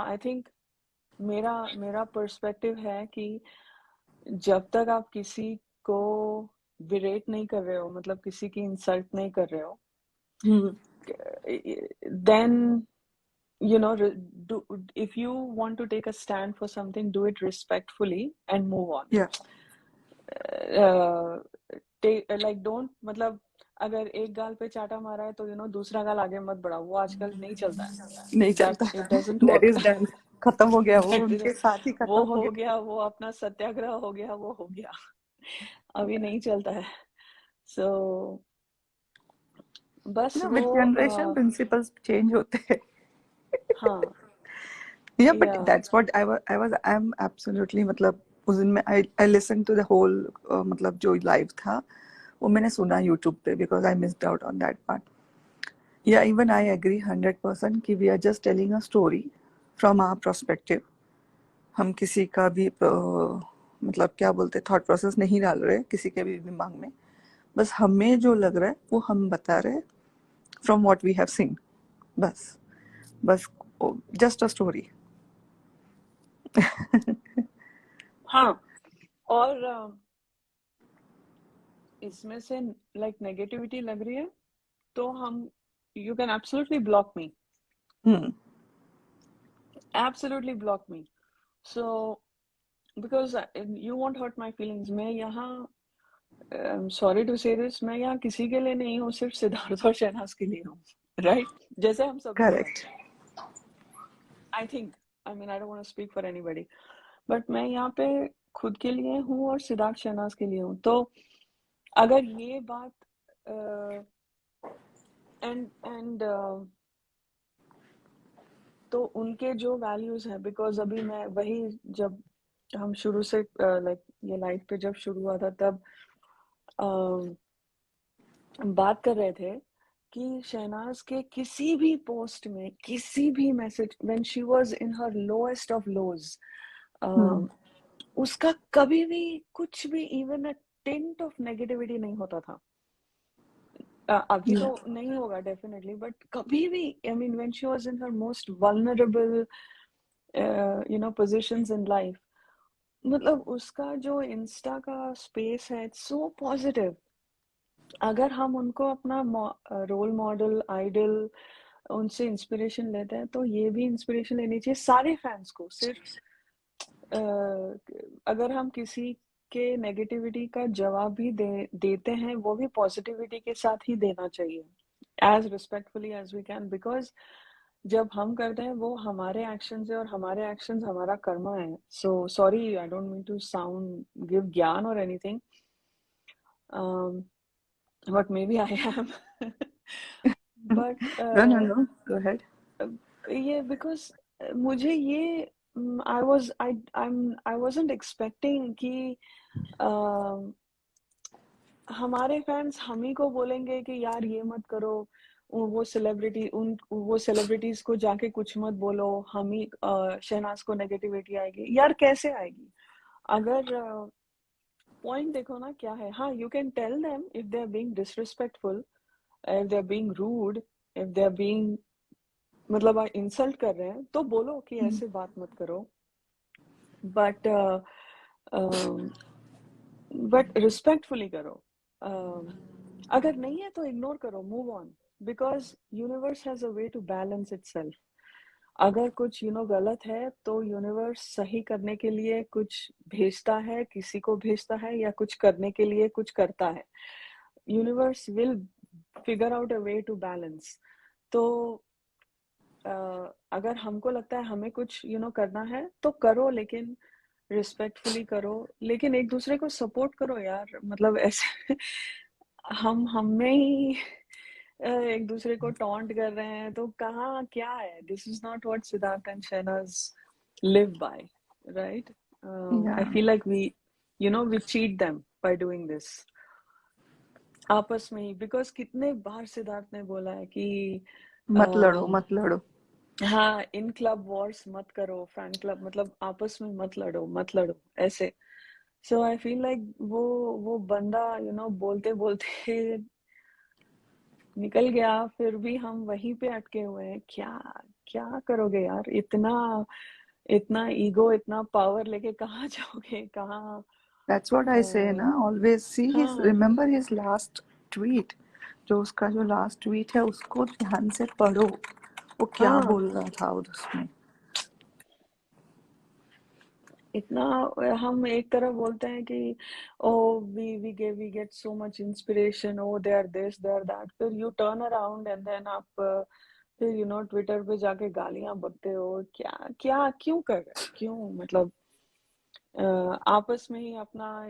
I think मेरा मेरा पर्सपेक्टिव है कि जब तक आप किसी को विरेट नहीं कर रहे हो, मतलब किसी की इंसल्ट नहीं कर रहे हो, then you know, if you want to take a stand for something, do it respectfully and move on. या Like don't, मतलब अगर एक गाल पे चाटा मारा है तो दूसरा गाल आगे मत बढ़ाओ, वो आजकल नहीं चलता है। नहीं That चलता। it doesn't that work. Is done, खत्म हो गया, वो उनके साथ ही वो खत्म हो हो गया। गया, वो अपना सत्याग्रह हो गया, वो हो गया, अभी नहीं चलता है। So बस ना वो विद जनरेशन प्रिंसिपल्स चेंज होते हैं। हाँ, yeah but yeah that's what I am absolutely, मतलब उस दिन में I listen to the whole, मतलब जो लाइव था वो मैंने सुना यूट्यूब पे, because I missed out on that part. Yeah even I agree 100% कि we are just telling a story from our perspective. हम किसी का भी मतलब क्या बोलते थॉट प्रोसेस नहीं डाल रहे किसी के भी दिमाग में, बस हमें जो लग रहा है वो हम बता रहे from what we have seen. बस बस जस्ट अ स्टोरी। हाँ। और इसमें से लाइक नेगेटिविटी लग रही है तो हम, you can absolutely block me, absolutely block me. So because you won't hurt my feelings. मैं यहाँ, सॉरी टू से दिस, मैं यहाँ किसी के लिए नहीं हूँ, सिर्फ सिद्धार्थ और शहनाज के लिए हूँ, राइट? जैसे हम सब लोग हैं, correct. I think, I mean I don't want to speak for anybody, but मैं यहाँ पे खुद के लिए हूँ और सिद्धार्थ शहनाज के लिए हूँ। तो अगर ये बात एंड तो उनके जो वैल्यूज हैं, बिकॉज अभी मैं वही, जब हम शुरू से लाइक ये लाइफ पे जब शुरू हुआ था तब बात कर रहे थे कि शहनाज के किसी भी पोस्ट में, किसी भी message, when she was in her lowest of lows, उसका कभी भी कुछ भी even a tint of negativity नहीं होता था। अभी तो नहीं होगा डेफिनेटली, बट कभी भी, I mean when she was in her most vulnerable positions in life, मतलब उसका जो इंस्टा का स्पेस है, इट्स सो पॉजिटिव। अगर हम उनको अपना रोल मॉडल, आइडल, उनसे इंस्पिरेशन लेते हैं तो ये भी इंस्पिरेशन लेनी चाहिए सारे फैंस को। सिर्फ अगर हम किसी के नेगेटिविटी का जवाब भी देते हैं, वो भी पॉजिटिविटी के साथ ही देना चाहिए, as respectfully as we can, because जब हम करते हैं वो हमारे एक्शंस है और हमारे एक्शंस हमारा कर्मा है। So sorry, I don't mean to sound give ज्ञान और anything, but maybe I am. But No, no, no. Go ahead. ये because मुझे ये I wasn't expecting कि हमारे फैंस हम ही को बोलेंगे कि यार ये मत करो, वो सेलिब्रिटीज को जाके कुछ मत बोलो, हम ही शहनाज को नेगेटिविटी आएगी। यार कैसे आएगी? अगर पॉइंट देखो ना क्या है। हाँ, you can tell them if they are being disrespectful, if they are being rude, if they are being, मतलब इंसल्ट कर रहे हैं तो बोलो कि ऐसे बात मत करो, बट रिस्पेक्टफुली करो। अगर नहीं है तो इग्नोर करो, move on, because universe has a way to balance itself. अगर कुछ गलत है तो यूनिवर्स सही करने के लिए कुछ भेजता है, किसी को भेजता है, या कुछ करने के लिए कुछ करता है। Universe will figure out a way to balance. तो अगर हमको लगता है हमें कुछ करना है तो करो, लेकिन रिस्पेक्टफुली करो, लेकिन एक दूसरे को सपोर्ट करो यार। मतलब ऐसे हम हमें ही एक दूसरे को टॉन्ट कर रहे हैं तो कहाँ क्या है? This is not what Siddharth and Shehnaaz live by, right? I या feel like we cheat them by doing this आपस में ही। बिकॉज कितने बार सिद्धार्थ ने बोला है कि मत लड़ो um, मत लड़ो। हाँ, इन क्लब वॉर्स मत करो, फैन क्लब, मतलब आपस में मत लड़ो मत लड़ो ऐसे। सो आई फील लाइक वो बंदा बोलते बोलते निकल गया, फिर भी हम वहीं पे अटके हुए हैं। क्या क्या करोगे यार? इतना इतना ईगो, इतना पावर लेके कहाँ जाओगे? कहाँ? दैट्स व्हाट आई से अ, ना, ऑलवेज सी हिज, हाँ रिमेंबर हिज लास्ट ट्वीट। जो उसका जो लास्ट ट्वीट है उसको ध्यान से पढ़ो, वो क्या हाँ, बोल रहा था उसमें। इतना हम एक तरफ बोलते हैं कि oh we get so much inspiration, oh they are this they are that, फिर you turn around and then आप फिर ट्विटर पे जाके गालियां बकते हो। क्या क्या क्यों कर रहे हो? क्यों? मतलब आपस में ही अपना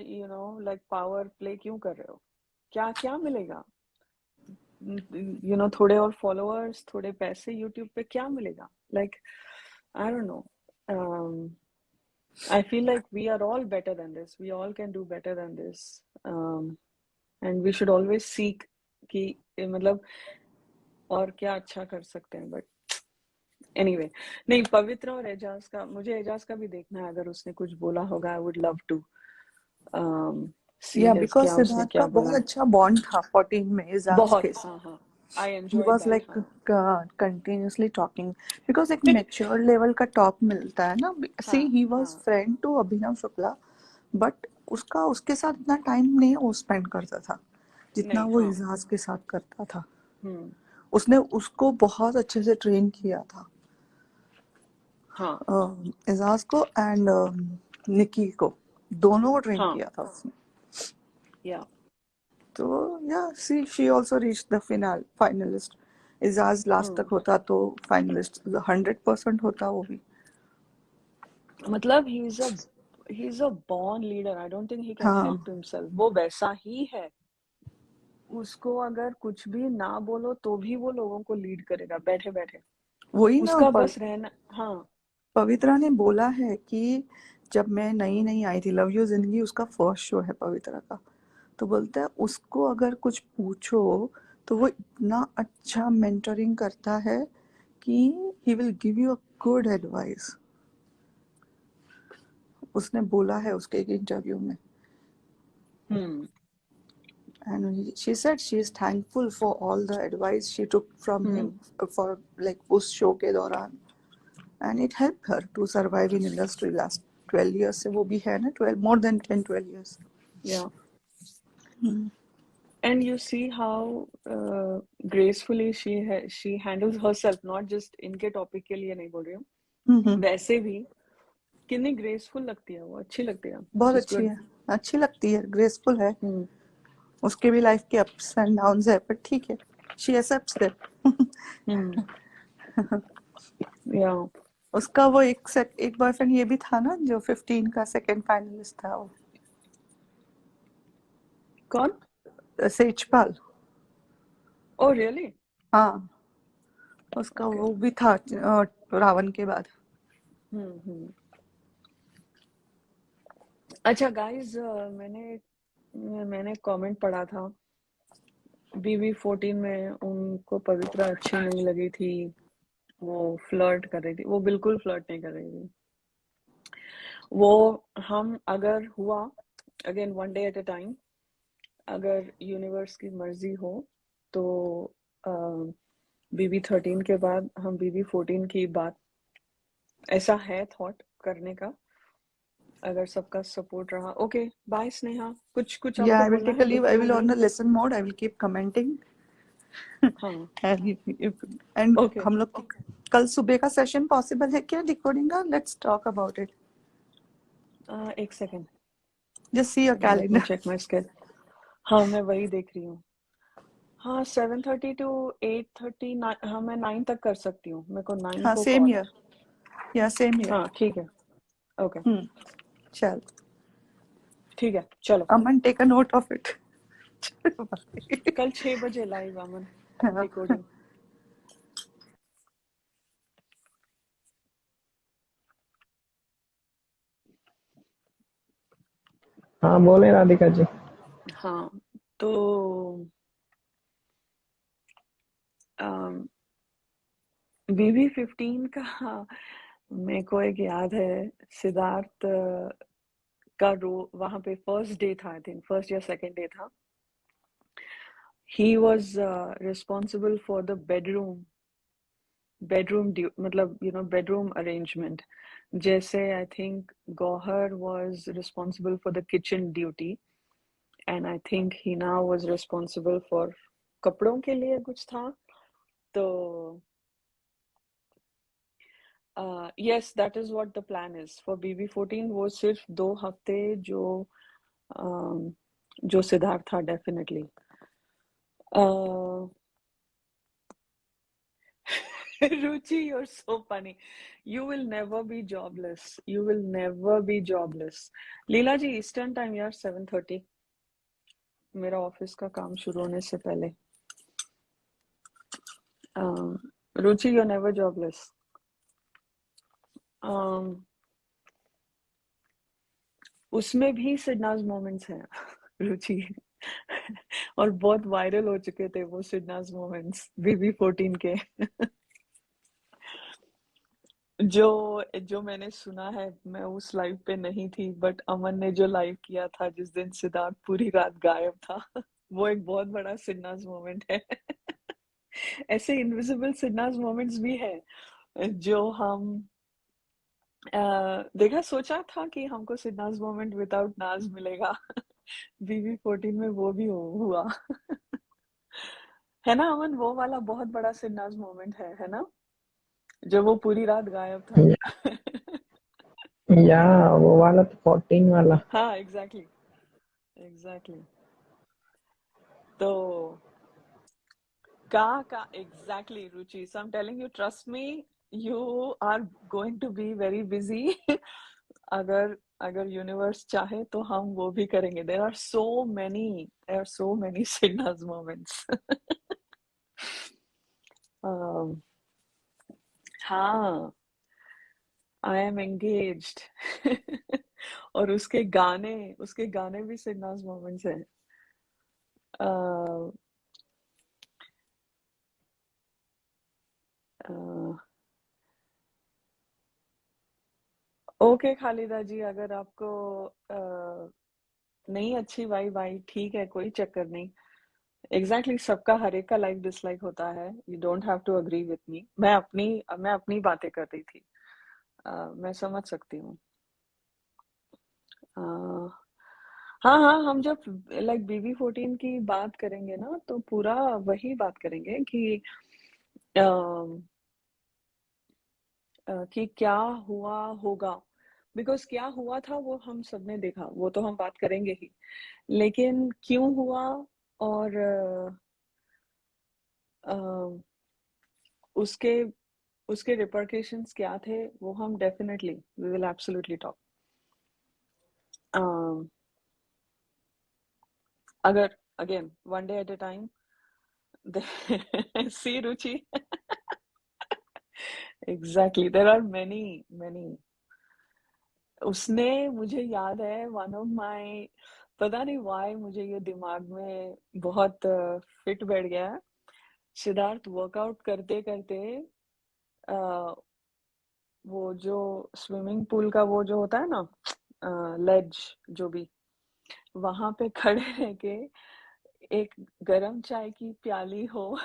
लाइक पावर प्ले क्यों कर रहे हो? क्या क्या मिलेगा? थोड़े और फॉलोअर्स, थोड़े पैसे यूट्यूब पे, क्या मिलेगा? Like I don't no. I feel like we are all better than this. We all can do better than this. And we should always seek कि मतलब और क्या अच्छा कर सकते हैं। बट anyway, नहीं, पवित्र और एजाज का, मुझे एजाज का भी देखना है। अगर उसने कुछ बोला होगा, आई वुड लव टू सी या हिज, बिकॉज क्या उसने सिद्धार्थ का क्या बहुत बोला। अच्छा बॉन्ड था 14 में एजाज बहुत, के हाँ साथ। हाँ, I he enjoyed was that, like हाँ। कंटिन्यूसली टॉकिंग, बिकॉज एक मेच्योर लेवल का टॉक मिलता है ना। सी हाँ ही वॉज हाँ, friend to Abhinav Shukla, but उसका उसके साथ इतना टाइम नहीं वो स्पेंड करता था जितना नहीं, वो हाँ, एजाज के साथ करता था। हम्म, उसने उसको बहुत अच्छे से ट्रेन किया था, हाँ एजाज को एंड निकी को, दोनों को ट्रेन हाँ, किया था उसने। या तो या see she also reach the finalist. Eijaz last तक होता तो फाइनलिस्ट 100% होता वो भी। मतलब he is a born leader. I don't think he can हाँ हेल्प हिमसेल्फ। वो वैसा ही है। उसको अगर कुछ भी ना बोलो तो भी वो लोगों को लीड करेगा बैठे बैठे। वही ना। उसका बस रहना, हाँ। पवित्रा ने बोला है कि जब मैं नई नई आई थी, लव यू जिंदगी उसका फर्स्ट शो है पवित्रा का, तो बोलता है उसको अगर कुछ पूछो तो वो इतना अच्छा मेंटरिंग करता है कि he will give you a good advice. उसने बोला है उसके एक इंटरव्यू में। हम्म, And she said she is thankful for all the advice she took from him hmm, for like उस शो के दौरान, and it helped her to survive in industry last 12 years से वो भी है ना, 12 more than 10-12 years। या and you see how gracefully she handles herself, not just इनके टॉपिक के लिए नहीं बोल रही हूँ, हम्म। वैसे भी कितनी ग्रेसफुल लगती है वो, अच्छी लगती है। बहुत शी इज अच्छी गुड। है, अच्छी लगती है, ग्रेसफुल है। हम्म, उसके भी लाइफ के अप्स एंड डाउन्स है, पर ठीक है, शी एक्सेप्ट्स दैट। हम्म, या उसका वो एक बॉयफ्रेंड ये भी था ना जो 15 का सेकंड फाइनलिस्ट था, वो कौन? सेजपाल। Oh really? हाँ, उसका ओके। वो भी था रावण के बाद। हम्म। अच्छा गाइस, मैंने कमेंट पढ़ा था, BB14 में उनको पवित्रा अच्छी नहीं लगी थी, वो फ्लर्ट कर रही थी। वो बिल्कुल फ्लर्ट नहीं कर रही थी। वो हम अगर हुआ, again one day at a time, अगर यूनिवर्स की मर्जी हो तो BB13 के बाद हम BB14 की बात, ऐसा है थॉट करने का, अगर सबका सपोर्ट रहा। Okay, bye Sneha. कुछ कुछ Yeah, आपको I will बोलना take है a leave. I before will on we? a listen mode. I will keep commenting. हाँ, And ओके। हम लोग कल सुबह का सेशन पॉसिबल है क्या डिकोडिंग का? Let's talk about it. एक second, Just see your let me calendar. Check my schedule. हाँ, मैं वही देख रही हूँ। हाँ, 7:30 to 8:30। हाँ, मैं 9 तक कर सकती हूँ। मेरे को 9 हाँ, को same कॉल here. है। Yeah, same here. हाँ, ठीक है। ओके, चल. ठीक है, चलो। Aman, take a note of it. कल 6 बजे लाइव अमन, हाँ. डिकोडिंग। हाँ बोले राधिका जी। हाँ, तो BB15 का मेरे को एक याद है, सिद्धार्थ का रो वहां पे फर्स्ट डे था, आई थिंक फर्स्ट या सेकंड डे था। He was responsible for the bedroom मतलब बेडरूम अरेंजमेंट। जैसे I think Gauahar was responsible for the kitchen duty, and I think Hina was responsible for कपड़ों के लिए कुछ था। तो yes, that is what the plan is for BB14। वो सिर्फ 2 हफ्ते जो जो सिद्धार्थ था, definitely. Ruchi, you're so funny. You will never be jobless. You will never be jobless. Leela ji, eastern time यार 7:30, मेरा ऑफिस का काम शुरू होने से पहले। रुचि, you're never jobless. उसमें भी सिडनाज मोमेंट्स हैं रुचि। और बहुत वायरल हो चुके थे वो सिडनाज मोमेंट्स BB14 के। जो जो मैंने सुना है, मैं उस लाइव पे नहीं थी, बट अमन ने जो लाइव किया था जिस दिन सिद्धार्थ पूरी रात गायब था, वो एक बहुत बड़ा सिडनाज मोमेंट है। ऐसे इनविजिबल सिडनाज मोमेंट्स भी है जो हम देखा, सोचा था कि हमको सिडनाज मोमेंट विदाउट नाज मिलेगा। BB14 में वो भी हुआ। है ना अमन, वो वाला बहुत बड़ा सिडनाज मोमेंट है ना, जब वो पूरी रात गायब था। या वो वाला तो 14 वाला। हाँ, एग्जैक्टली एग्जैक्टली। तो का exactly Ruchi, so I am telling you, trust me, you are going to be very busy. अगर अगर यूनिवर्स चाहे तो हम वो भी करेंगे। There are so many signals moments. हाँ, आई एम एंगेज्ड। और उसके गाने भी सिग्नल्स मोमेंट्स हैं। uh, ओके खालिदा जी, अगर आपको नहीं अच्छी वाई ठीक है, कोई चक्कर नहीं। एग्जैक्टली सबका हर एक का लाइक डिसलाइक होता है। You don't have to agree with me. मैं अपनी बातें कर रही थी। मैं समझ सकती हूँ। हाँ हाँ, हम जब लाइक BB14 की बात करेंगे ना, तो पूरा वही बात करेंगे कि क्या हुआ होगा। बिकॉज क्या हुआ था वो हम सबने देखा, वो तो हम बात करेंगे ही। लेकिन क्यों हुआ और उसके उसके रिपरकेशंस क्या थे, वो हम definitely we will absolutely talk. अगर again one day at a time. See Ruchi. Exactly, there are many many. उसने, मुझे याद है, वन ऑफ माय, पता नहीं व्हाई मुझे ये दिमाग में बहुत फिट बैठ गया है। सिद्धार्थ वर्कआउट करते करते वो जो स्विमिंग पूल का वो जो होता है ना, लेज जो भी, वहां पे खड़े रह के एक गरम चाय की प्याली हो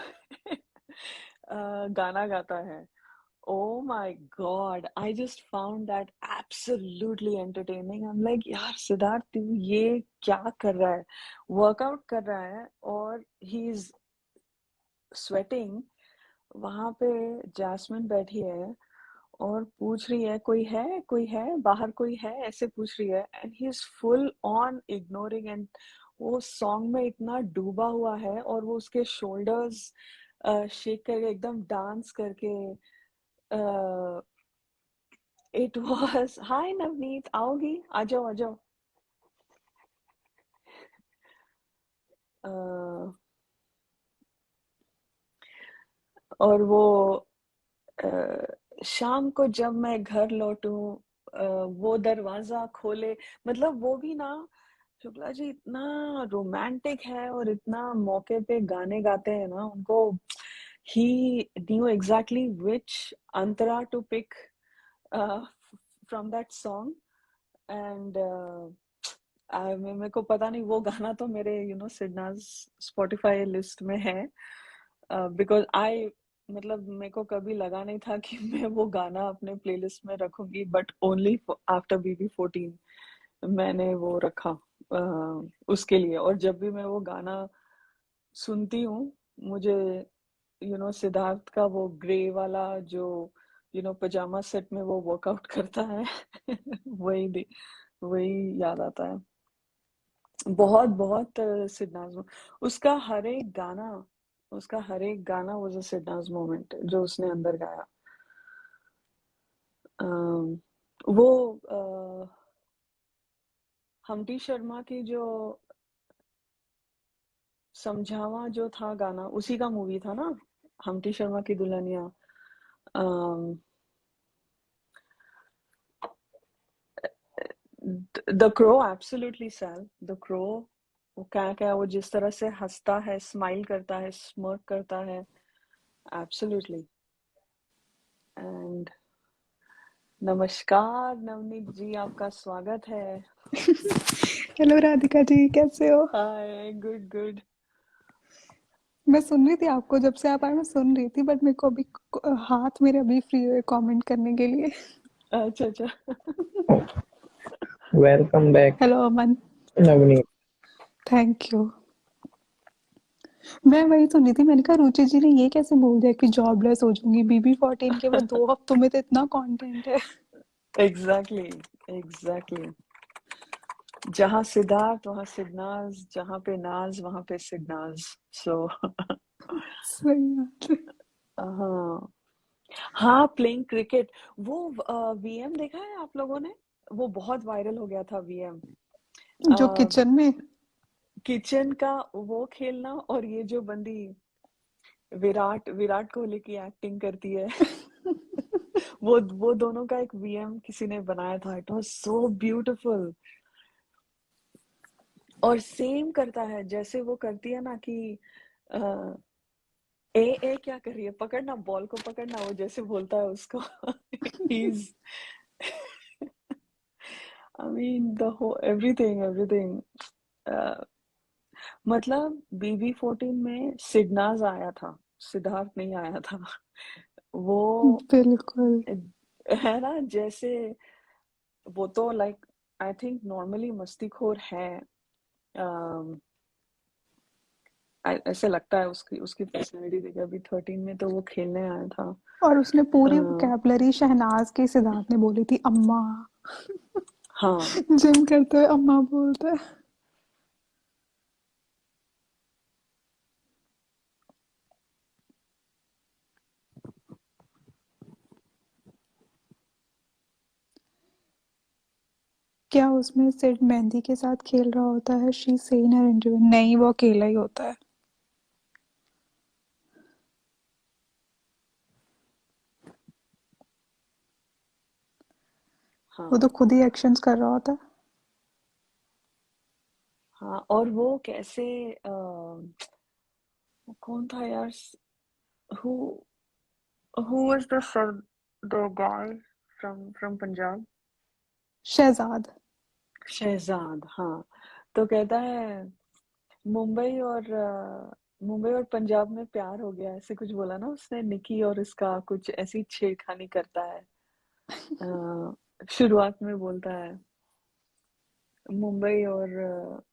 गाना गाता है। Oh my God, I just found that absolutely entertaining. I'm like, यार सिद्धार्थ तू ये क्या कर रहा है? वर्कआउट कर रहा है और ही इज स्वेटिंग. वहां पे जैस्मिन बैठी है और पूछ रही है कोई है बाहर कोई है ऐसे पूछ रही है, and he is full on ignoring. And वो सॉन्ग में इतना डूबा हुआ है और वो उसके शोल्डर्स शेक करके एकदम डांस करके. इट वाज हाय नवनीत, आओगी? आ जाओ आ जाओ. अ, और वो अ, शाम को जब मैं घर लौटूं, वो दरवाजा खोले. मतलब वो भी ना, शुक्ला जी इतना रोमांटिक है और इतना मौके पे गाने गाते हैं ना उनको. ही न्यू एग्जैक्टली विच अंतरा to pick from that song. And मेरे को पता नहीं, वो गाना तो मेरे सिडनाज स्पॉटिफाई लिस्ट में है. बिकॉज आई मतलब मेरे को कभी लगा नहीं था कि मैं वो गाना अपने प्लेलिस्ट में रखूंगी, बट ओनली आफ्टर BB14 मैंने वो रखा उसके लिए. और जब भी मैं वो गाना सुनती हूँ, मुझे सिद्धार्थ का वो ग्रे वाला जो पजामा सेट में वो वर्कआउट करता है वही याद आता है. बहुत बहुत सिडनाज. उसका हर एक गाना वाज अ सिडनाज मोमेंट जो उसने अंदर गाया. अम, वो हम्टी शर्मा की जो समझावा जो था गाना, उसी का मूवी था ना, Humpty Sharma Ki Dulhania. The crow, absolutely sell. The crow, वो क्या क्या वो जिस तरह से हंसता है, स्माइल करता है, स्mirk करता है, एब्सोल्युटली. एंड नमस्कार नवनीत जी, आपका स्वागत है. हेलो राधिका जी, कैसे हो? हाय, गुड गुड. मैं सुन रही थी आपको, जब से आप आए मैं सुन रही थी, बट मेरे को अभी हाथ मेरे अभी फ्री हुए कमेंट करने के लिए. अच्छा अच्छा. Welcome back hello Aman. Navneet. Thank you. मैं वही सुन रही थी, मैंने कहा रुचि जी ने ये कैसे बोल दिया कि जॉबलेस हो जाऊंगी BB14 के वो 2 हफ्तों में, तो इतना कंटेंट है. Exactly exactly. जहाँ सिद्धार्थ वहाँ सिडनाज, जहाँ पे नाज वहाँ पे सिडनाज. सो सही बात है. हाँ. हाँ, प्लेइंग क्रिकेट. वो VM देखा है आप लोगों ने? वो बहुत वायरल हो गया था VM. जो किचन में. किचन का वो खेलना, और ये जो बंदी विराट विराट कोहली की एक्टिंग करती है वो दोनों का एक VM किसी ने बनाया था. It was so beautiful. और सेम करता है जैसे वो करती है ना कि अ, ए क्या कर रही है, पकड़ना बॉल को, पकड़ना, वो जैसे बोलता है उसको. he's I mean the whole everything. uh, मतलब BB14 में सिडनाज आया था, सिद्धार्थ नहीं आया था. वो बिल्कुल. है ना, जैसे वो तो लाइक आई थिंक नॉर्मली मस्तीखोर है. अम, ऐसे लगता है उसकी उसकी पर्सनैलिटी देखे. अभी 13 में तो वो खेलने आया था. और उसने पूरी अ, वोकैबुलरी शहनाज के सिद्धार्थ ने बोली थी. अम्मा. हाँ. जिम करते हुए अम्मा बोलता है. क्या उसमें सिर्फ मेहंदी के साथ खेल रहा होता है? She Sen her interview. नहीं, वो अकेला ही होता है. वो तो हाँ. खुद ही एक्शंस कर रहा होता है. हाँ, और वो कैसे कौन था यार, who who was the guy from Punjab. Shehzad. Shehzad, हाँ. तो कहता है मुंबई और मुंबई और पंजाब में प्यार हो गया ऐसे कुछ बोला ना उसने, निकी और इसका कुछ ऐसी छेड़खानी करता है। शुरुआत में बोलता है मुंबई और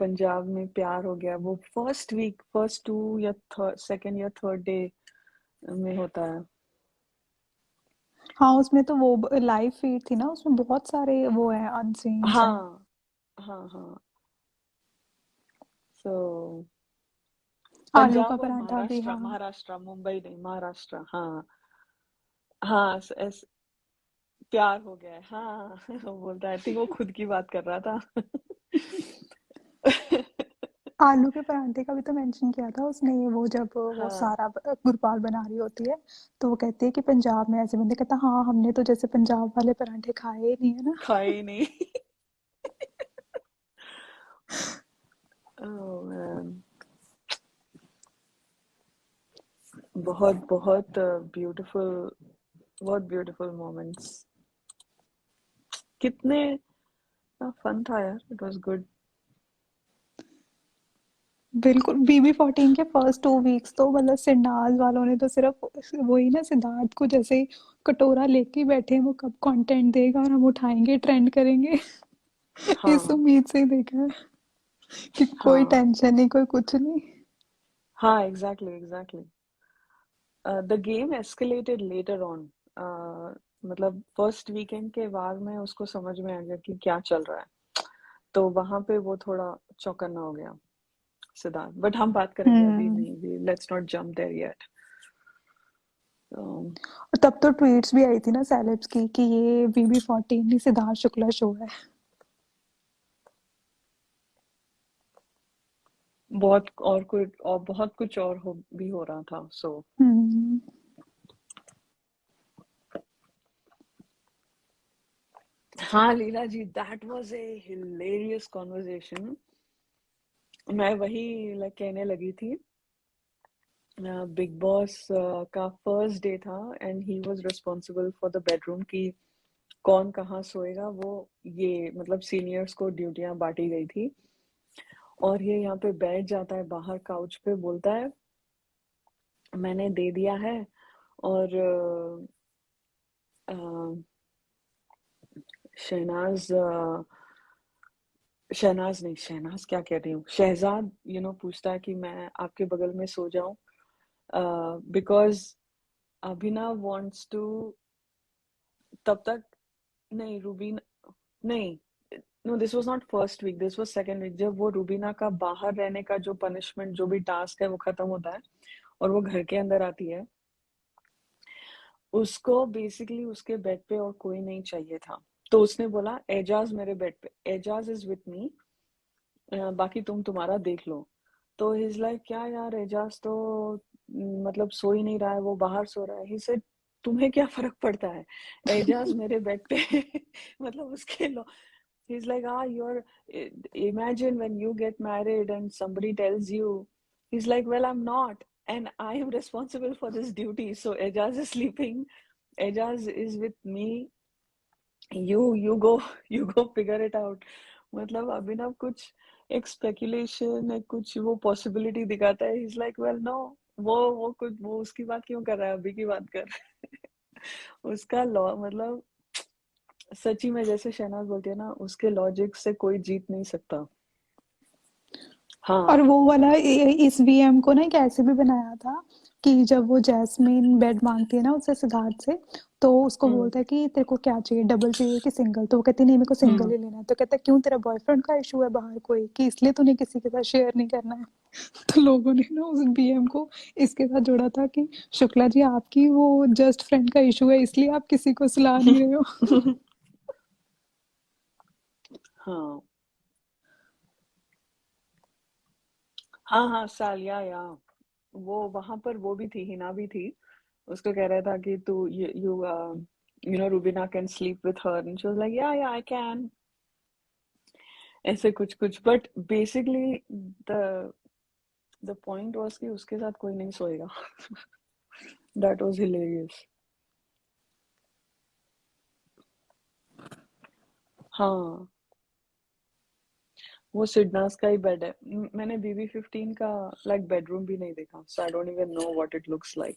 पंजाब में प्यार हो गया, वो फर्स्ट वीक, फर्स्ट 2 या सेकंड या थर्ड डे में होता है। हाँ, उसमें तो वो लाइव फीड थी ना, उसमें बहुत सारे वो है अनसीन्स हैं। हाँ हाँ हाँ। सो आलू का पंजाब और पराठा भी, महाराष्ट्र, हाँ। महाराष्ट्र मुंबई नहीं, महाराष्ट्र, हाँ हाँ। प्यार हो गया है, हाँ। वो बोलता है, आई थिंक वो खुद की बात कर रहा था। आलू के पराठे का भी तो मेंशन किया था उसने, वो जब वो हाँ सारा गुरपाल बना रही होती है, तो वो कहती है कि पंजाब में ऐसे बंदे, कहता हाँ हमने तो जैसे पंजाब वाले पराठे खाए ही नहीं है ना। खाए ही नहीं। ओह मैन, बहुत बहुत ब्यूटीफुल, बहुत ब्यूटीफुल मोमेंट्स। कितने फन था यार, इट वाज गुड। बिल्कुल, BB14 के फर्स्ट 2 वीक्स तो मतलब सिरनाज वालों ने तो सिर्फ वही ना, सिद्धार्थ को जैसे ही कटोरा लेके ही बैठे हैं, वो कब कंटेंट देगा और हम उठाएंगे ट्रेंड करेंगे। इस हाँ उम्मीद से ही देखा है कि कोई हाँ टेंशन नहीं, कोई कुछ नहीं। हाँ, exactly exactly. The game escalated later on. मतलब फर्स्ट वीकेंड के बाद में उसको समझ में आ गया कि क्या चल रहा है, तो वहां पे वो थोड़ा चौकन्ना हो गया सिद्धार्थ। बट हम बात करेंगे, अभी हम्म। नहीं, let's not jump there yet. और तब तो ट्वीट्स भी आई थी ना सेलेब्स की कि ये BB14 नहीं, सिद्धार्थ शुक्ला शो है। बहुत और कुछ, और बहुत कुछ और हो भी हो रहा था, सो हम्म। हाँ Leela ji, that was a hilarious conversation. मैं वही कहने लगी थी, बिग बॉस का फर्स्ट डे था and he was responsible for the bedroom की कौन कहाँ सोएगा, वो ये मतलब सीनियर्स को ड्यूटियां बांटी गई थी। और ये यहाँ पे बैठ जाता है बाहर काउच पे, बोलता है मैंने दे दिया है। और अ, शहनाज शहनाज नहीं, शहनाज क्या कह रही हूँ, शहजाद पूछता है कि मैं आपके बगल में सो जाऊं, बिकॉज अभिनव वांट्स टू। तब तक नहीं, रूबीना नहीं, no this was not first week, this was second week, जब वो रूबीना का बाहर रहने का जो पनिशमेंट, जो भी टास्क है वो खत्म होता है और वो घर के अंदर आती है। उसको बेसिकली उसके बेड पे और कोई नहीं चाहिए था, तो उसने बोला एजाज मेरे बेड पे, एजाज इज विथ मी, बाकी तुम तुम्हारा देख लो। तो ही इज लाइक क्या यार, एजाज तो मतलब सो ही नहीं रहा है, वो बाहर सो रहा है। ही सेड तुम्हें क्या फर्क पड़ता है, एजाज मेरे बेड पे। मतलब उसके लो, he's like, you're, imagine when you get married and somebody tells you, he's like, well, I'm not, and I am responsible for this duty, so Ejaz is sleeping, Ejaz is with me, you go, you go figure it out। मतलब अभिनव कुछ एक speculation, एक कुछ वो possibility दिखाता है, he's like, well, no, वो कुछ, वो उसकी बात क्यों कर रहा है, अभी की बात कर। उसका लॉ मतलब सच्ची में, जैसे शहनाज बोलती है ना, उसके लॉजिक से कोई जीत नहीं सकता। और हाँ वो वाला इस VM को ना कैसे भी बनाया था कि जब वो जैस्मीन बेड मांगती है ना उससे, सिद्धार्थ से, तो उसको हम्म बोलता है कि तेरे को क्या चाहिए, डबल चाहिए कि सिंगल, तो वो कहती नहीं मेरे को सिंगल हम्म। ही लेना है, तो कहता है क्यों, तेरा बॉयफ्रेंड का इशू है बाहर कोई, कि इसलिए तूने किसी के साथ शेयर नहीं करना है। तो लोगों ने ना उस BM को इसके साथ जोड़ा था कि शुक्ला जी आपकी वो जस्ट फ्रेंड का इशू है, इसलिए आप किसी को सुला नहीं रहे हो। हाँ हाँ हाँ, सालिया या वो वहां पर वो भी थी, हिना भी थी। उसको कह रहा था कि तू you know Rubina can sleep with her, and she was like या आई कैन, ऐसे कुछ कुछ। But basically the the point was कि उसके साथ कोई नहीं सोएगा। That was hilarious. हाँ वो सिडनास का ही बेड है। मैंने BB15 का लाइक बेडरूम भी नहीं देखा, so I don't even know what it looks like.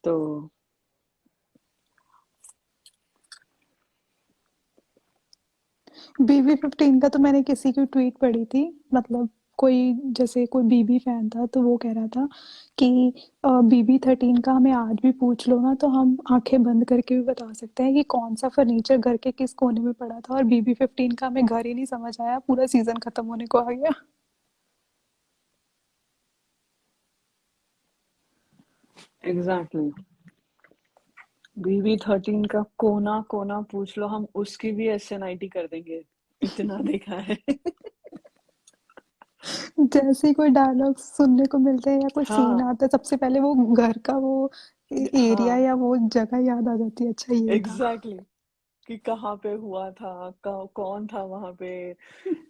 तो BB15 का तो मैंने किसी की ट्वीट पढ़ी थी, मतलब कोई जैसे कोई बीबी फैन था तो वो कह रहा था कि BB13 का हमें आज भी पूछ लो ना तो हम आंखें बंद करके भी बता सकते हैं कि कौन सा फर्नीचर घर के किस कोने में पड़ा था, और BB15 का हमें घर ही नहीं समझ आया, पूरा सीजन खत्म होने को आ गया। एग्जैक्टली, BB13 का कोना कोना पूछ लो, हम उसकी भी SNIT कर देंगे, इतना देखा है। जैसे ही कोई डायलॉग सुनने को मिलते हैं या कोई सीन हाँ आता है, सबसे पहले वो घर का वो एरिया हाँ, या वो जगह याद आ जाती है, अच्छा ये था। एग्जैक्टली, कि कहाँ पे हुआ था, कौन था वहां पे,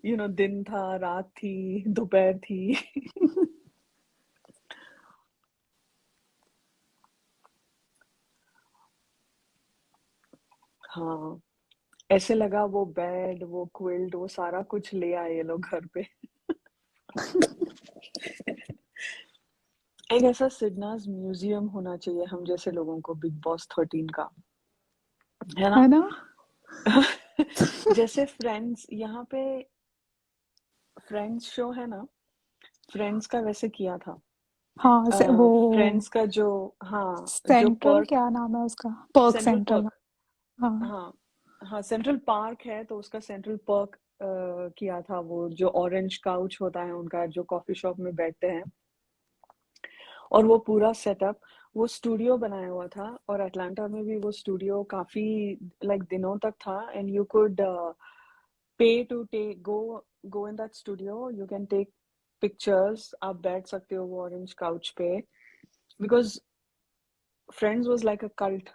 दिन था, रात थी, दोपहर थी। हाँ, ऐसे लगा वो बेड, वो क्विल्ट, वो सारा कुछ ले आए ये लोग घर पे। एक ऐसा सिडनास म्यूजियम होना चाहिए हम जैसे लोगों को, बिग बॉस 13 का, है ना? है ना? जैसे फ्रेंड्स यहाँ पे, फ्रेंड्स शो है ना, फ्रेंड्स का वैसे किया था। हाँ वो फ्रेंड्स का जो, हाँ, जो सेंट्रल पर्क, क्या नाम है उसका, पर्क सेंट्रल सेंट्रल। पर्क, हाँ। हाँ हाँ, सेंट्रल पार्क है तो उसका सेंट्रल पर्क किया था। वो जो ऑरेंज काउच होता है उनका, जो कॉफी शॉप में बैठते हैं, और वो पूरा सेटअप, वो स्टूडियो बनाया हुआ था। और अटलांटा में भी वो स्टूडियो काफी लाइक दिनों तक था, and you could pay to take go in that studio, you can take pictures, आप बैठ सकते हो वो ऑरेंज काउच पे, because friends was like a cult.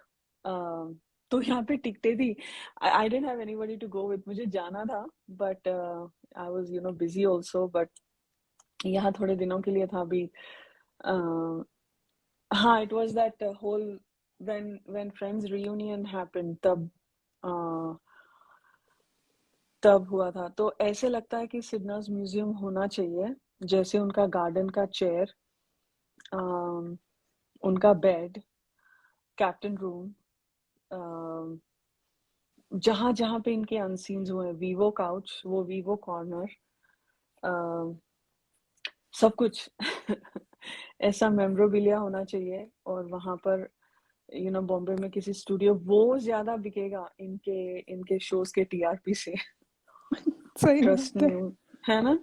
तो यहाँ पे टिकटे थी। I didn't have anybody to go with, मुझे जाना था, but I was busy also, but यहाँ थोड़े दिनों के लिए था अभी। हाँ, it was that whole, when Friends reunion happened, तब हुआ था। तो ऐसे लगता है कि सिडनर्स म्यूजियम होना चाहिए, जैसे उनका गार्डन का चेयर, उनका बेड, कैप्टन रूम, जहां जहां पे इनके अनसीन्स हुए, वीवो काउच, वो वीवो कॉर्नर, सब कुछ। ऐसा मेमोरेबिलिया होना चाहिए। और वहां पर बॉम्बे में किसी स्टूडियो, वो ज्यादा बिकेगा इनके इनके शोज के TRP से। सही ट्रस्ट बात है। मी, है ना?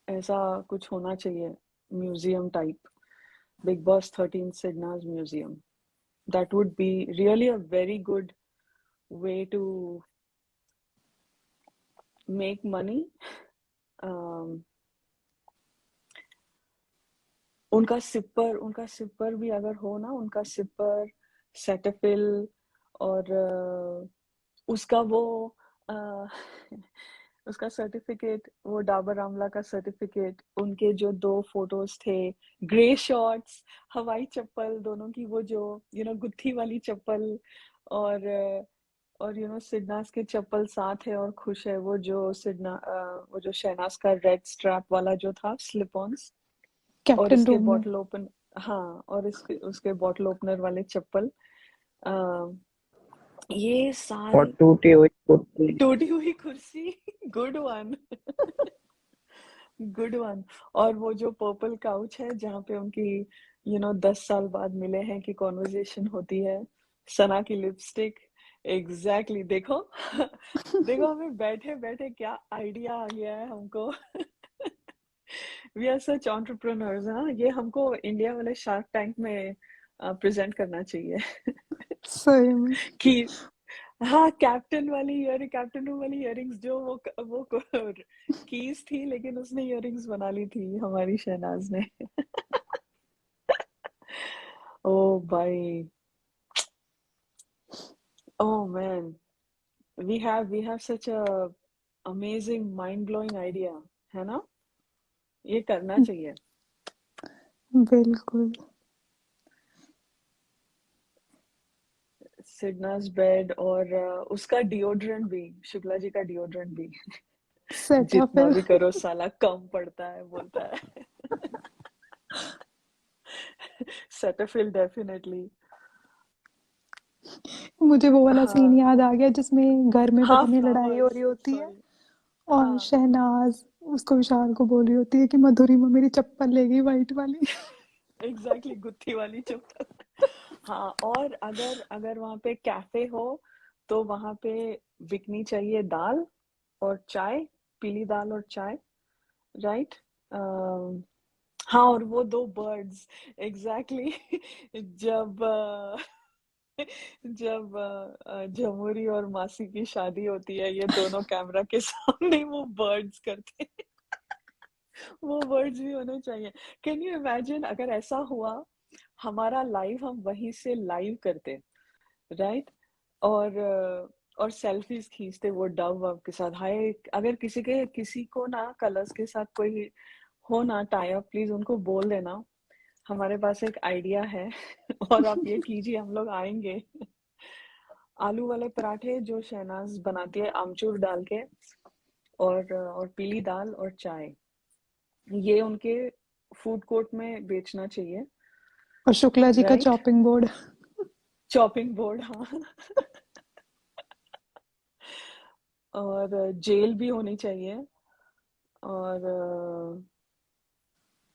ऐसा कुछ होना चाहिए, museum type, big boss 13 Sidnaaz museum. That would be really a very good way to make money. उनका सिपर भी अगर हो ना, उनका सिपर, सेटफिल, और उसका वो अ, उसका सर्टिफिकेट, वो डाबर आमला का सर्टिफिकेट, उनके जो 2 फोटोज थे, ग्रे शॉर्ट्स, हवाई चप्पल दोनों की, वो जो गुत्थी वाली चप्पल, और सिडनास के चप्पल साथ है और खुश है, वो जो शहनाज का रेड स्ट्रैप वाला जो था, स्लिप ऑन्स, और कैप्टन इसके रूम में। बॉटल ओपन, हाँ, और इसके उसके बॉटल ओपनर वाले चप्पल, आ, ये और सारे, टूटी हुई कुर्सी। टूटी हुई कुर्सी, गुड वन, गुड वन। और वो जो पर्पल काउच है जहाँ पे उनकी 10 साल बाद मिले हैं कि कॉन्वर्जेशन होती है, सना की लिपस्टिक, एग्जैक्टली, देखो। देखो, हमें बैठे बैठे क्या आइडिया आ गया है हमको। वी आर सच एंटरप्रेन्योर्स, हाँ, ये हमको इंडिया वाले शार्क टैंक में प्रेजेंट करना चाहिए। सही में। कि हाँ, कैप्टन वाली इयररिंग्स, जो वो कीज थी, लेकिन उसने इयररिंग्स बना ली थी हमारी शहनाज ने। ओ भाई, oh man, we have such a amazing mind blowing idea, है ना? ये करना चाहिए। बिल्कुल। सिडना's बेड और उसका डिओड्रेंट भी, शुक्ला जी का डिओड्रेंट भी। जितना सेटाफिल। भी करो साला कम पड़ता है बोलता है। Cetaphil definitely. मुझे वो वाला सीन हाँ याद आ गया जिसमें घर में हाँ पता नहीं लड़ाई हो फ्लावर्स, रही होती है सॉरी। और हाँ शहनाज उसको विशाल को बोल रही होती है कि मधुरिमा मेरी चप्पल ले गई वाइट वाली। एग्जैक्टली, गुत्थी वाली चप्पल। हाँ, और अगर अगर वहां पे कैफे हो तो वहां पे बिकनी चाहिए दाल और चाय, पीली दाल और चाय, राइट। हाँ, और वो दो बर्ड्स, एग्जैक्टली। जब जब जमुरी और मासी की शादी होती है, ये दोनों कैमरा के सामने वो बर्ड्स करते हैं। वो वर्ड्स भी होने चाहिए। कैन यू इमेजिन अगर ऐसा हुआ, हमारा लाइव हम वहीं से लाइव करते, राइट। और और सेल्फीज खींचते वो डव वव के साथ। हाय, अगर किसी को ना कलर्स के साथ कोई हो ना टाई अप, प्लीज उनको बोल देना हमारे पास एक आइडिया है। और आप ये कीजिए, हम लोग आएंगे। आलू वाले पराठे जो शहनाज बनाती है आमचूर डाल के, और पीली दाल और चाय, ये उनके फूड कोर्ट में बेचना चाहिए, और शुक्ला जी का right. Chopping board. Chopping board, हाँ। और जेल भी होनी चाहिए। और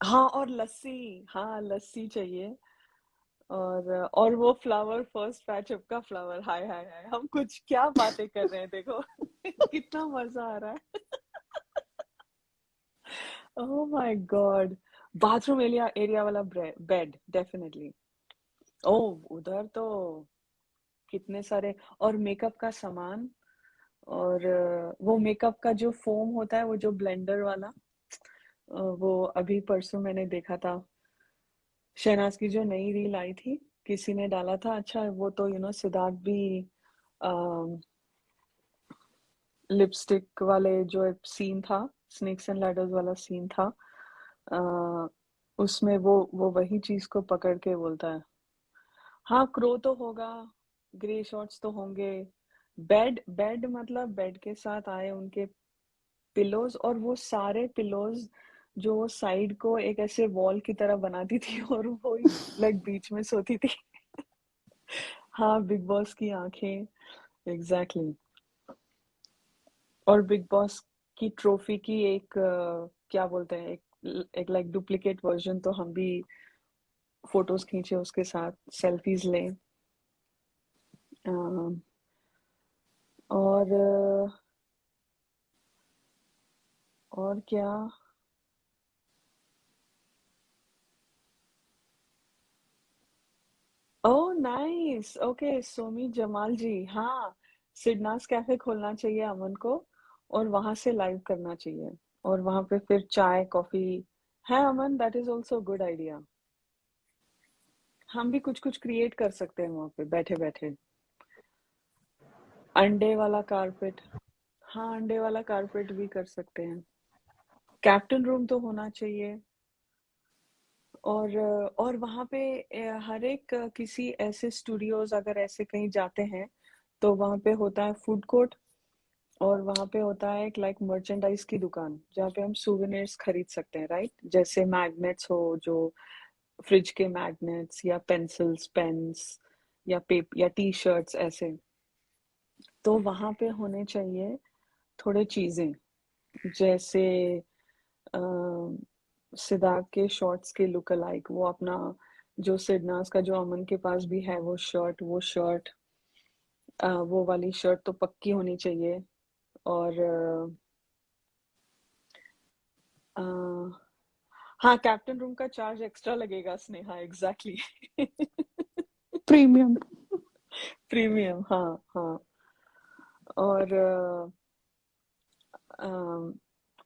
हाँ, और लस्सी, हाँ लस्सी चाहिए। और वो फ्लावर, फर्स्ट पैचअप का फ्लावर, हाय हाय हाय, हम कुछ क्या बातें कर रहे हैं देखो। कितना मजा आ रहा है। ओह my God. Bathroom area area वाला बेड डेफिनेटली। ओह, उधर तो कितने सारे, और मेकअप का सामान, और वो मेकअप का जो फोम होता है, वो जो ब्लेंडर वाला, वो अभी परसों मैंने देखा था, शहनाज की जो नई रील आई थी, किसी ने डाला था। अच्छा, वो तो सिद्धार्थ भी लिपस्टिक वाले जो एक सीन था, स्नेक्स एंड लैडर्स वाला सीन था, अ, उसमें वो वही चीज को पकड़ के बोलता है। हाँ, क्रो तो होगा, ग्रे शॉर्ट्स तो होंगे। बेड बेड मतलब बेड के साथ आए उनके पिलोज, और वो सारे पिलोज जो वो साइड को एक ऐसे वॉल की तरह बनाती थी, और वो लाइक बीच में सोती थी। हाँ, बिग बॉस की आंखें, एग्जैक्टली exactly. और बिग बॉस की ट्रॉफी की एक क्या बोलते हैं, एक लाइक डुप्लीकेट वर्जन, तो हम भी फोटोज खींचे उसके साथ, सेल्फीज लें। अ, और और क्या। Oh nice, okay, Somi Jamal ji, हाँ। सिडनास कैफे खोलना चाहिए अमन को, और वहां से लाइव करना चाहिए, और वहां पे फिर चाय कॉफी है। Aman, that is also good idea. हम भी कुछ कुछ क्रिएट कर सकते हैं वहां पे बैठे बैठे। अंडे वाला कारपेट, हाँ अंडे वाला कारपेट भी कर सकते हैं। कैप्टन रूम तो होना चाहिए। और वहाँ पे हर एक किसी ऐसे स्टूडियोज अगर ऐसे कहीं जाते हैं, तो वहाँ पे होता है फूड कोर्ट, और वहाँ पे होता है एक लाइक मर्चेंडाइज की दुकान, जहाँ पे हम सुवेनिर्स खरीद सकते हैं, राइट। जैसे मैग्नेट्स हो, जो फ्रिज के मैग्नेट्स, या पेंसिल्स, पेन्स, या पेप या टी शर्ट्स ऐसे। तो वहाँ पे होने चाहिए थोड़े चीजें, जैसे सिद्धार्थ के शॉर्ट्स के लुक अलाइक, वो अपना जो सिडनास का जो अमन के पास भी है वो शर्ट, वो वाली शर्ट तो पक्की होनी चाहिए। और अ, हाँ, कैप्टन रूम का चार्ज एक्स्ट्रा लगेगा स्नेहा, एग्जैक्टली। प्रीमियम। प्रीमियम, हाँ हाँ। और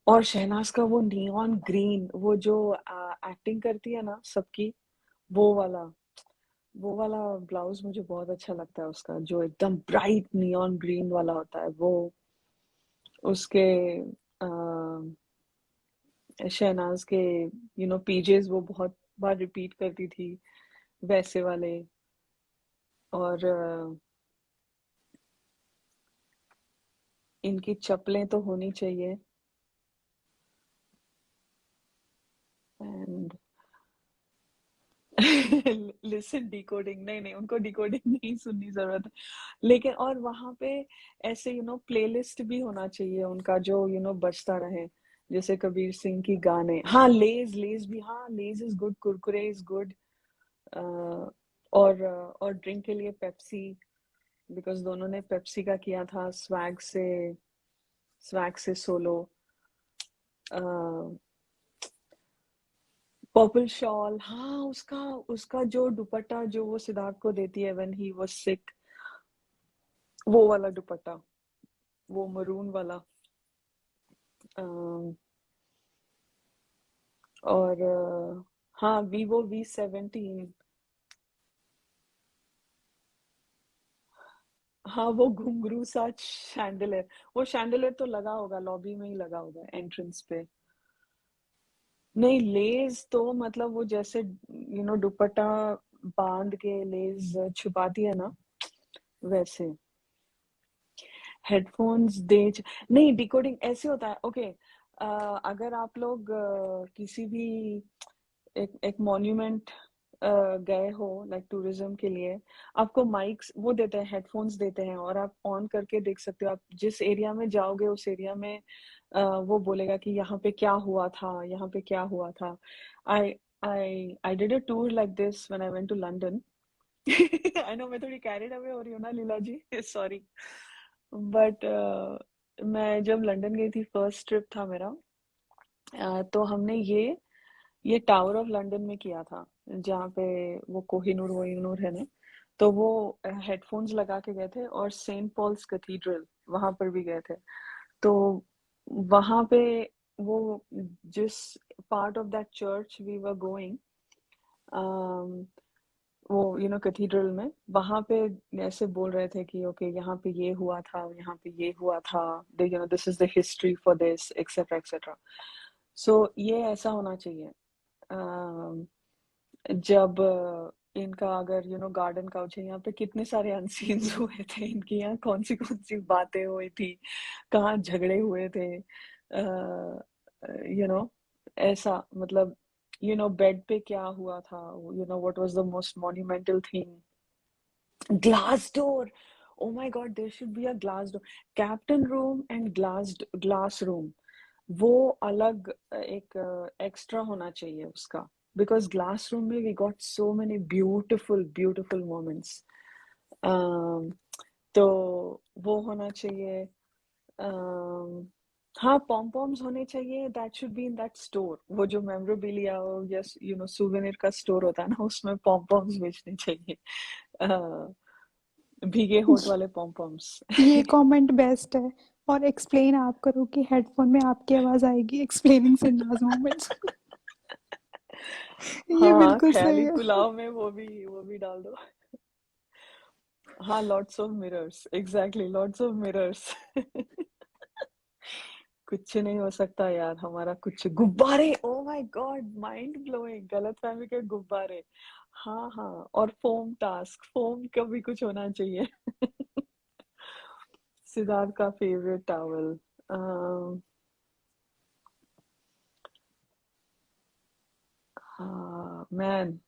और शहनाज का वो नियॉन ग्रीन, वो जो एक्टिंग करती है ना सबकी, वो वाला वो वाला ब्लाउज मुझे बहुत अच्छा लगता है उसका, जो एकदम ब्राइट नियॉन ग्रीन वाला होता है वो। उसके शहनाज के पीजेस वो बहुत बार रिपीट करती थी, वैसे वाले। और इनकी चप्पलें तो होनी चाहिए एंड लिसन डिकोडिंग, नहीं नहीं उनको डिकोडिंग नहीं सुननी जरूरत है, लेकिन और वहां पे ऐसे प्लेलिस्ट भी होना चाहिए उनका जो बजता रहे, जैसे कबीर सिंह की गाने। हाँ लेज, लेज भी, हाँ Lay's is good, Kurkure is good. और ड्रिंक के लिए पेप्सी, बिकॉज दोनों ने पेप्सी का किया था स्वैग से सोलो। पर्पल शॉल, हाँ उसका उसका जो दुपट्टा जो वो सिद्धार्थ को देती है व्हेन ही वाज सिक, वो वाला दुपट्टा, वो मरून वाला। अम, और हाँ वीवो V17, हाँ वो घुंघरू सा शैंडलियर, वो शैंडलियर तो लगा होगा लॉबी में ही लगा होगा एंट्रेंस पे। नहीं लेज तो मतलब वो जैसे दुपट्टा बांध के लेज छुपाती है ना, वैसे। हेडफोन्स नहीं, डिकोडिंग ऐसे होता है। ओके, अगर आप लोग किसी भी एक मॉन्यूमेंट गए हो लाइक टूरिज्म के लिए, आपको माइक्स वो देते हैं, हेडफोन्स देते हैं, और आप ऑन करके देख सकते हो। आप जिस एरिया में जाओगे उस एरिया में वो बोलेगा कि यहाँ पे क्या हुआ था, यहाँ पे क्या हुआ था। I I did a tour like this when I went to London. I know मैं थोड़ी कैरिड अवे हो रही हूँ ना लीला जी, सॉरी। बट मैं जब लंदन गई थी, फर्स्ट ट्रिप था मेरा, तो हमने ये टावर ऑफ लंदन में किया था, जहाँ पे वो कोहिनूर वोहिनूर है ना। तो वो हेडफोन्स लगा के गए थे, और सेंट पॉल्स कैथीड्रल वहां पर भी गए थे। तो वहां पे वो जिस part of that church we were going, वो कैथीड्रल में, वहां पे ऐसे बोल रहे थे कि ओके यहाँ पे ये हुआ था, यहाँ पे ये हुआ था, this is the history for this, etcetera. So ये ऐसा होना चाहिए। अम, जब इनका अगर गार्डन काउच है, यहाँ पे कितने सारे अनसीन्स हुए थे इनकी, यहाँ कौन सी बातें हुई थी, कहाँ झगड़े हुए थे, यू नो ऐसा, मतलब बेड पे क्या हुआ था, what was the most monumental thing. Glass door, oh my God, there should be a glass door, captain room and glass room, वो अलग एक एक्स्ट्रा होना चाहिए उसका, बिकॉज ग्लास रूम में we got so many beautiful beautiful moments. तो वो होना चाहिए। um, हाँ पॉम पॉम्स होने चाहिए, that should be in that store, वो जो मेमोरेबिलिया और यस सुवेनिर का स्टोर होता है ना, उसमें पॉम पॉम्स बेचने चाहिए, भीगे होठ वाले पॉम पॉम्स। ये कमेंट बेस्ट है। और एक्सप्लेन आप करो कि हेडफोन में आपकी आवाज आएगी, एक्सप्लेनिंग सिन्हाज मोमेंट्स। ये हाँ बिल्कुल सही ख्याली है। पुलाव में वो भी डाल दो। हाँ lots of mirrors, exactly lots of mirrors. कुछ नहीं हो सकता यार हमारा, कुछ गुब्बारे, ओ माय गॉड माइंड ब्लोइंग, गलत फहमी के गुब्बारे। हाँ हाँ, और फोम टास्क, फोम का भी कुछ होना चाहिए। सिद्धार्थ का फेवरेट टॉवल। हाँ man,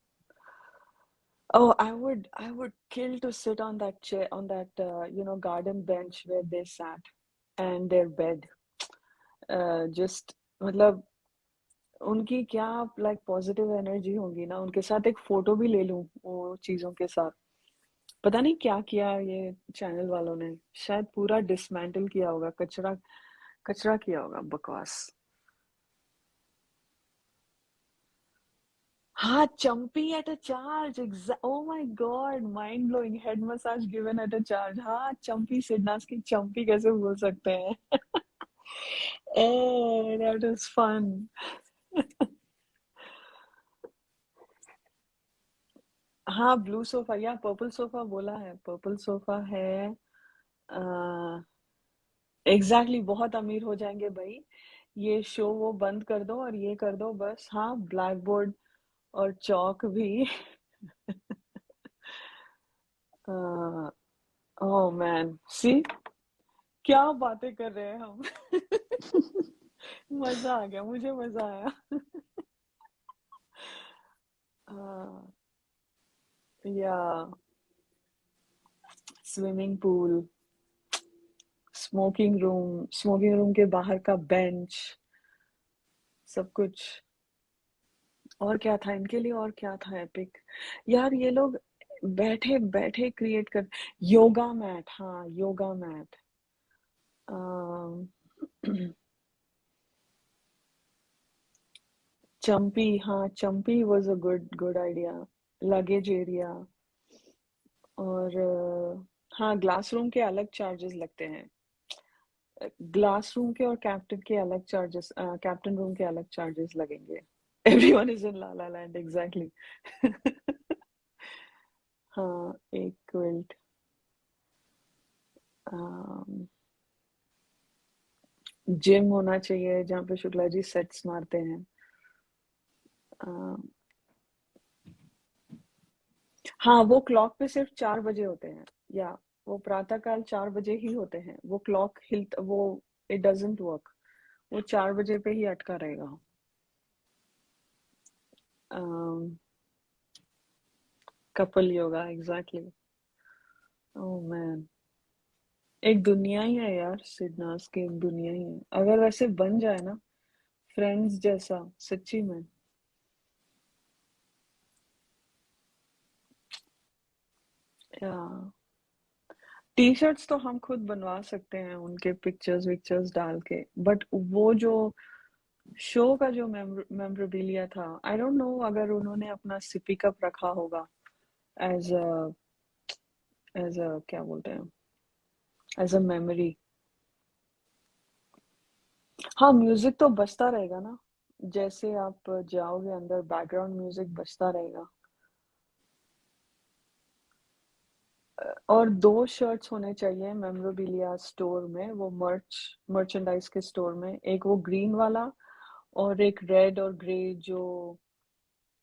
oh I would kill to sit on that chair, on that garden bench where they sat, and their bed, just मतलब उनकी क्या लाइक पॉजिटिव एनर्जी होगी ना, उनके साथ एक फोटो भी ले लूं वो चीजों के साथ। पता नहीं क्या किया ये चैनल वालों ने, शायद पूरा डिसमेंटल किया होगा, कचरा कचरा किया होगा, बकवास। हाँ champi at a charge, oh my god mind blowing, head massage given at a charge. हाँ चंपी, सिडनास की चंपी कैसे भूल सकते हैं। ए दैट इज फन। हाँ ब्लू सोफा या पर्पल सोफा बोला है, पर्पल सोफा है। एग्जैक्टली बहुत अमीर हो जाएंगे भाई, ये शो वो बंद कर दो और ये कर दो बस। हाँ ब्लैक बोर्ड और चौक भी। ओह मैन, सी क्या बातें कर रहे हैं हम। मजा आ गया, मुझे मजा आया। या स्विमिंग पूल, स्मोकिंग रूम के बाहर का बेंच, सब कुछ। और क्या था इनके लिए, और क्या था एपिक? यार ये लोग बैठे बैठे क्रिएट कर। योगा मैट, हाँ योगा मैट। चंपी, हाँ champi was a good good idea. Luggage area. और हाँ ग्लास रूम के अलग चार्जेस लगते हैं। ग्लास रूम के और कैप्टन के अलग चार्जेस, कैप्टन रूम के अलग चार्जेस लगेंगे। Everyone is in la la land, exactly. हाँ एक क्विल्ट। जिम होना चाहिए जहाँ पे शुक्ला जी सेट्स मारते हैं। अम, हाँ वो क्लॉक पे सिर्फ 4 बजे होते हैं, या वो प्रातःकाल 4 बजे ही होते हैं। वो क्लॉक हिल वो इट डजंट वर्क। वो 4 बजे पे ही अटका रहेगा। Couple yoga, exactly. Oh man, एक दुनिया ही है यार, सिडनास की एक दुनिया ही है। अगर वैसे बन जाए ना, फ्रेंड्स जैसा, सच्ची में। या टी शर्ट्स तो हम खुद बनवा सकते हैं उनके पिक्चर्स विक्चर्स डाल के, बट वो जो शो का जो मेमोरेबिलिया था, आई डोंट नो अगर उन्होंने अपना सिपी कप रखा होगा एज अ क्या बोलते हैं, एज अ मेमोरी। हाँ म्यूजिक तो बजता रहेगा ना, जैसे आप जाओगे अंदर बैकग्राउंड म्यूजिक बजता रहेगा। और 2 शर्ट्स होने चाहिए मेमोरेबिलिया स्टोर में, वो मर्चेंडाइज के स्टोर में। एक वो ग्रीन वाला, और एक रेड और ग्रे जो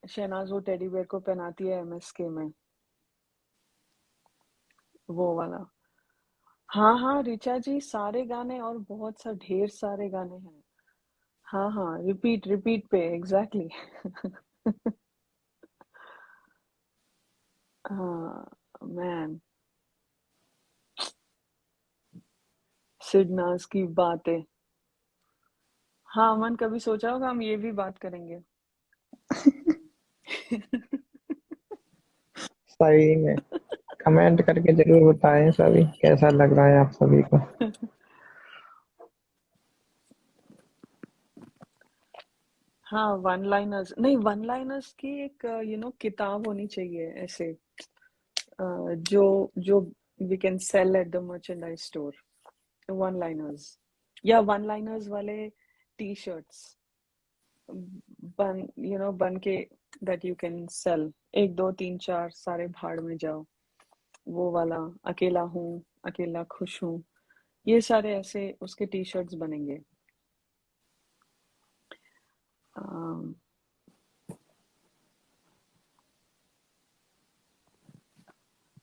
शहनाज वो टेडी बेयर को पहनाती है एमएसके में, वो वाला। हाँ हाँ ऋचा जी, सारे गाने और बहुत सा ढेर सारे गाने हैं। हाँ हाँ, रिपीट रिपीट पे, एग्जैक्टली। हाँ मैन, सिडनास की बातें। हाँ अमन, कभी सोचा होगा हम ये भी बात करेंगे। सही में। कमेंट करके जरूर बताएं सभी, कैसा लग रहा है आप सभी को। हाँ वन लाइनर्स नहीं, वन लाइनर्स की एक किताब होनी चाहिए ऐसे, जो जो we can sell at the merchandise store. One liners, या वन लाइनर्स वाले टी शर्ट्स बन के, दैट यू कैन सेल। 1 2 3 4 सारे भाड़ में जाओ, वो वाला। अकेला हूँ, अकेला खुश हूँ, ये सारे ऐसे उसके टी शर्ट्स बनेंगे। अम,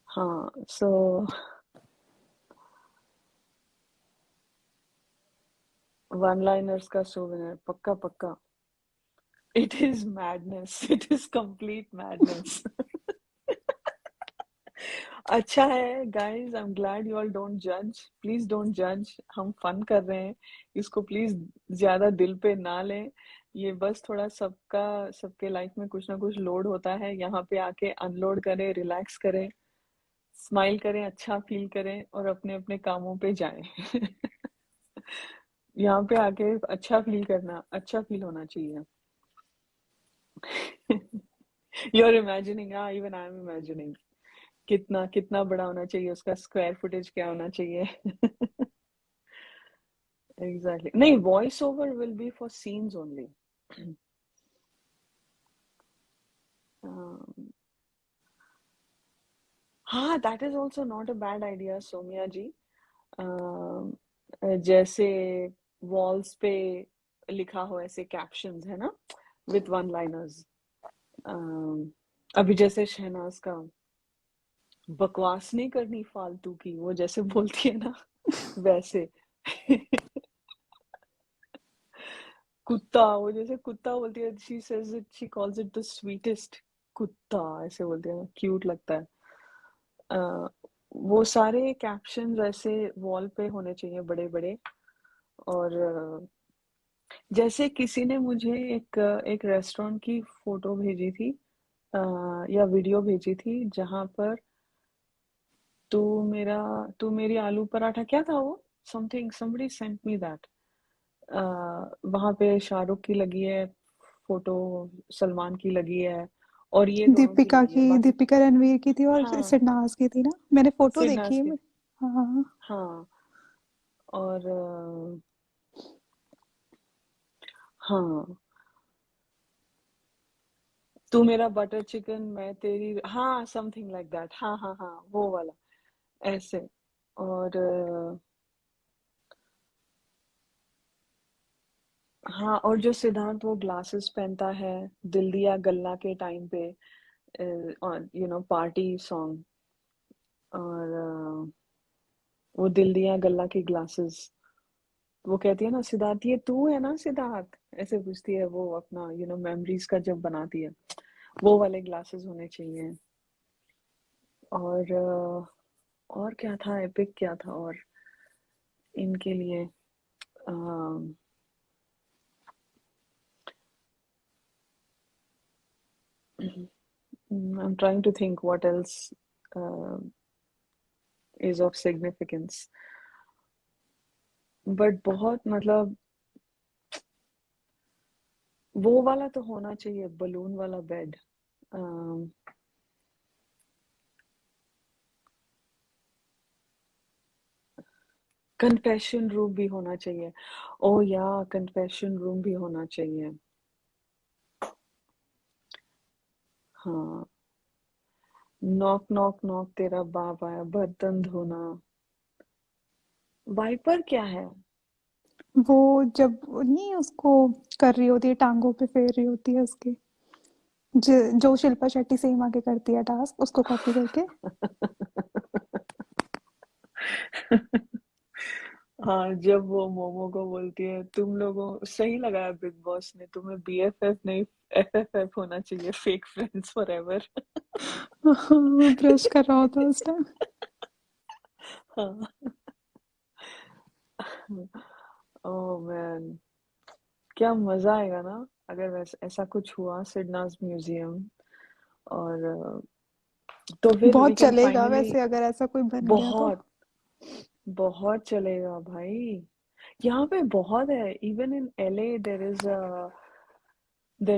हाँ सो वन लाइनर्स का सोवेनियर पक्का पक्का। It is madness, it is complete madness. अच्छा है guys, I am glad you all don't जज, प्लीज डोंट जज। हम फन कर रहे हैं, इसको प्लीज ज्यादा दिल पे ना लें। ये बस थोड़ा सबका, सबके लाइफ में कुछ ना कुछ लोड होता है, यहाँ पे आके अनलोड करें, रिलैक्स करें, स्माइल करें, अच्छा फील करें, और अपने अपने कामों पे जाएं। यहाँ पे आके अच्छा फील करना, अच्छा फील होना चाहिए। यू आर इमेजिनिंग, हाँ इवन आई एम इमेजिनिंग। कितना कितना बड़ा होना चाहिए उसका, स्क्वायर फुटेज क्या होना चाहिए। एग्जैक्टली, नहीं voice over will be for scenes only. हाँ that is also not a bad idea Somiya ji. Um, जैसे वॉल्स पे लिखा हो ऐसे कैप्शंस है ना, विथ वन लाइनर्स। अभी जैसे शहनाज का बकवास नहीं करनी फालतू की, वो जैसे बोलती है ना वैसे। कुत्ता, वो जैसे कुत्ता बोलती है, she says it, she calls it the sweetest कुत्ता, ऐसे बोलती है, क्यूट लगता है। अ, वो सारे कैप्शन ऐसे वॉल पे होने चाहिए बड़े बड़े। और जैसे किसी ने मुझे एक रेस्टोरेंट की फोटो भेजी थी, या वीडियो भेजी थी, जहां पर तू मेरा तू मेरी आलू पराठा, क्या था वो, something, somebody sent me that। वहां पे शाहरुख की लगी है फोटो, सलमान की लगी है, और ये दोनों की लगी है, बाकी दीपिका रणवीर की थी और हाँ, सिरनाज की थी ना, मैंने फोटो देखी सिरनाज है की, हाँ। हाँ। और हाँ, तू मेरा बटर चिकन, मैं तेरी, हाँ, समथिंग लाइक दैट, हाँ हाँ हाँ, वो वाला, ऐसे। और हाँ, और जो सिद्धार्थ वो ग्लासेस पहनता है, दिल दिया गल्ला के टाइम पे, पार्टी सॉन्ग। और वो दिल दिया गल्ला की ग्लासेस, वो कहती है ना सिद्धार्थ, ये तू है ना सिद्धार्थ, ऐसे पूछती है वो, अपना मेमोरीज का जब बनाती है, वो वाले ग्लासेस होने चाहिए। और और क्या था, एपिक क्या था और इनके लिए, I'm trying to think what else is of significance, but बहुत मतलब वो वाला तो होना चाहिए, बलून वाला बेड। कन्फेशन रूम भी होना चाहिए, ओ या कन्फेशन रूम भी होना चाहिए, हाँ। नॉक नॉक नॉक, तेरा बाप आया, बर्तन धोना। वाइपर क्या है? वो जब नहीं उसको कर रही होती है, टांगों पे फेर रही होती है उसके, जो शिल्पा शेट्टी सेम आके करती है टास्क, उसको कॉपी करके। हाँ, जब वो मोमो को बोलती है, तुम लोगों सही लगाया बिग बॉस ने, तुम्हें बीएफएफ नहीं एफएफएफ होना चाहिए, फेक फ्रेंड्स फॉरएवर। वो ब्रश कर रहा होता है उस टाइम। हाँ। ओह मैन, क्या मजा आएगा ना अगर वैसा ऐसा कुछ हुआ, सिडनाज म्यूजियम। और तो फिर वी बहुत कैन चलेगा फाइनली, वैसे अगर ऐसा कोई बन गया तो। बहुत बहुत चलेगा भाई, यहाँ पे बहुत है, even in LA there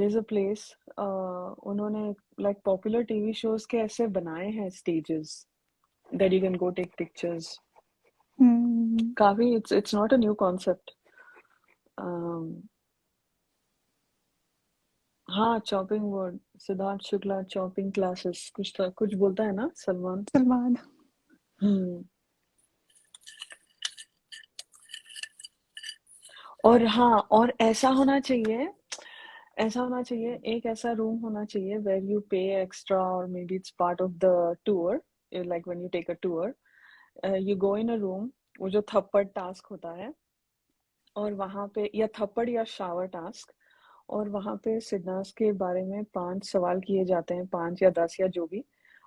is a place, उन्होंने लाइक पॉपुलर टीवी शोज के ऐसे बनाए हैं stages, that you can go take pictures. Hmm. काफी, it's not a new concept. हाँ, chopping board, Siddharth Shukla chopping classes, कुछ था, कुछ बोलता है ना सलमान। सलमान। हम्म। और हाँ, और ऐसा होना चाहिए, एक ऐसा रूम होना चाहिए वेर यू पे एक्स्ट्रा, और maybe it's part of the tour, like when you take a tour, you go in a room, वो जो थप्पड़ टास्क होता है, और वहां पे, या थप्पड़ या शावर टास्क, और वहां पे सिडनास के बारे में 5 सवाल किए जाते हैं, 5 या 10 या जो भी,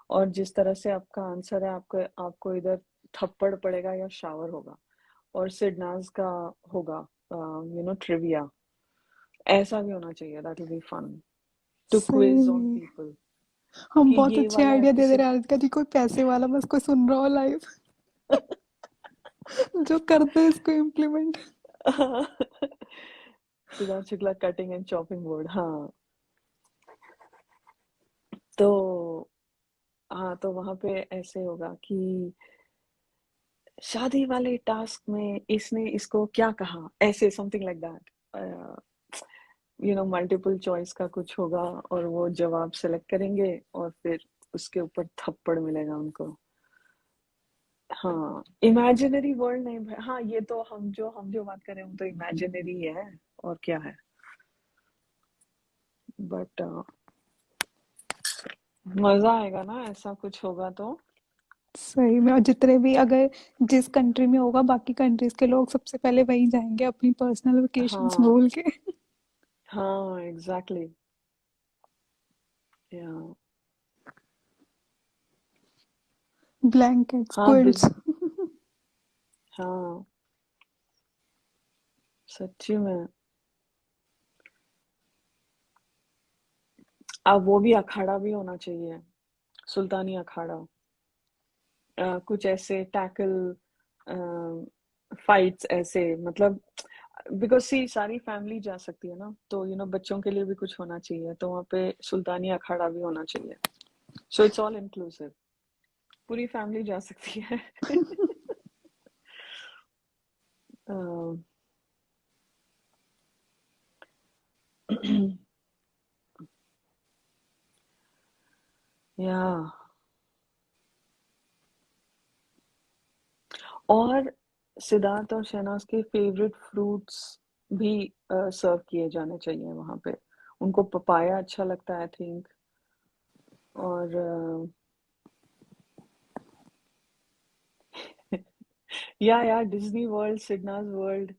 और जिस तरह से आपका आंसर है, आपको आपको इधर थप्पड़ पड़ेगा या शावर होगा, और सिडनास का होगा ट्रिविया। ऐसा भी होना चाहिए, that will be fun, to सही क्विज ऑन में पीपल, हम कि बहुत ये अच्छे वाला आइडिया दे दे एपिसोड। रहे हैं राधिका जी, कोई पैसे वाला बस कोई सुन रहा हो लाइव जो कर दे इसको implement. Siddharth Shukla cutting and chopping board, हाँ। तो हाँ, तो वहां पे ऐसे होगा कि शादी वाले टास्क में इसने इसको क्या कहा, ऐसे something like that, multiple choice का कुछ होगा, और वो जवाब सेलेक्ट करेंगे, और फिर उसके ऊपर थप्पड़ मिलेगा उनको। हाँ, इमेजिनरी वर्ल्ड नहीं भाई, हाँ, ये तो हम जो बात कर रहे हैं वो तो इमेजिनरी है, और क्या है, बट मजा आएगा ना ऐसा कुछ होगा तो। सही में। और जितने भी अगर जिस कंट्री में होगा बाकी कंट्रीज के लोग सबसे पहले वहीं जाएंगे अपनी पर्सनल वेकेशंस हाँ बोल के। हाँ एग्जैक्टली या ब्लैंकेट्स, हाँ क्विल्ट्स। हाँ सच्ची में। अब वो भी अखाड़ा भी होना चाहिए, सुल्तानी अखाड़ा। कुछ ऐसे टैकल फाइट्स ऐसे, मतलब बिकॉज सी सारी फैमिली जा सकती है ना, तो बच्चों के लिए भी कुछ होना चाहिए, तो वहाँ पे सुल्तानी अखाड़ा भी होना चाहिए। सो इट्स ऑल इंक्लूसिव, पूरी फैमिली जा सकती है। या और सिद्धार्थ और शहनाज के फेवरेट फ्रूट्स भी सर्व किए जाने चाहिए वहाँ पे। उनको पपाया अच्छा लगता है आई थिंक, और या डिज्नी वर्ल्ड, सिडनाज वर्ल्ड,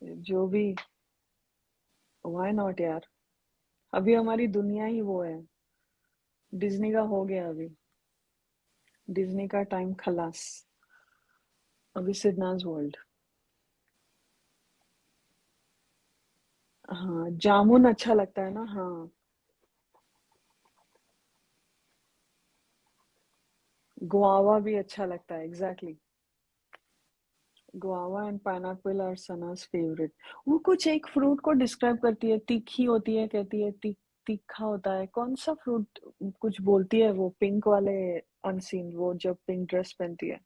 जो भी, व्हाई नॉट यार। अभी हमारी दुनिया ही वो है, डिज्नी का हो गया अभी, डिज्नी का टाइम खलास, अभी सिडनाज वर्ल्ड। हाँ जामुन अच्छा लगता है ना, हाँ गुआवा भी अच्छा लगता है exactly. Guava and pineapple are Sana's favourite. वो कुछ एक फ्रूट को डिस्क्राइब करती है, तीखी होती है, कहती है तीखा होता है, कौन सा फ्रूट कुछ बोलती है वो पिंक वाले अनसीन, वो जब पिंक ड्रेस पहनती है,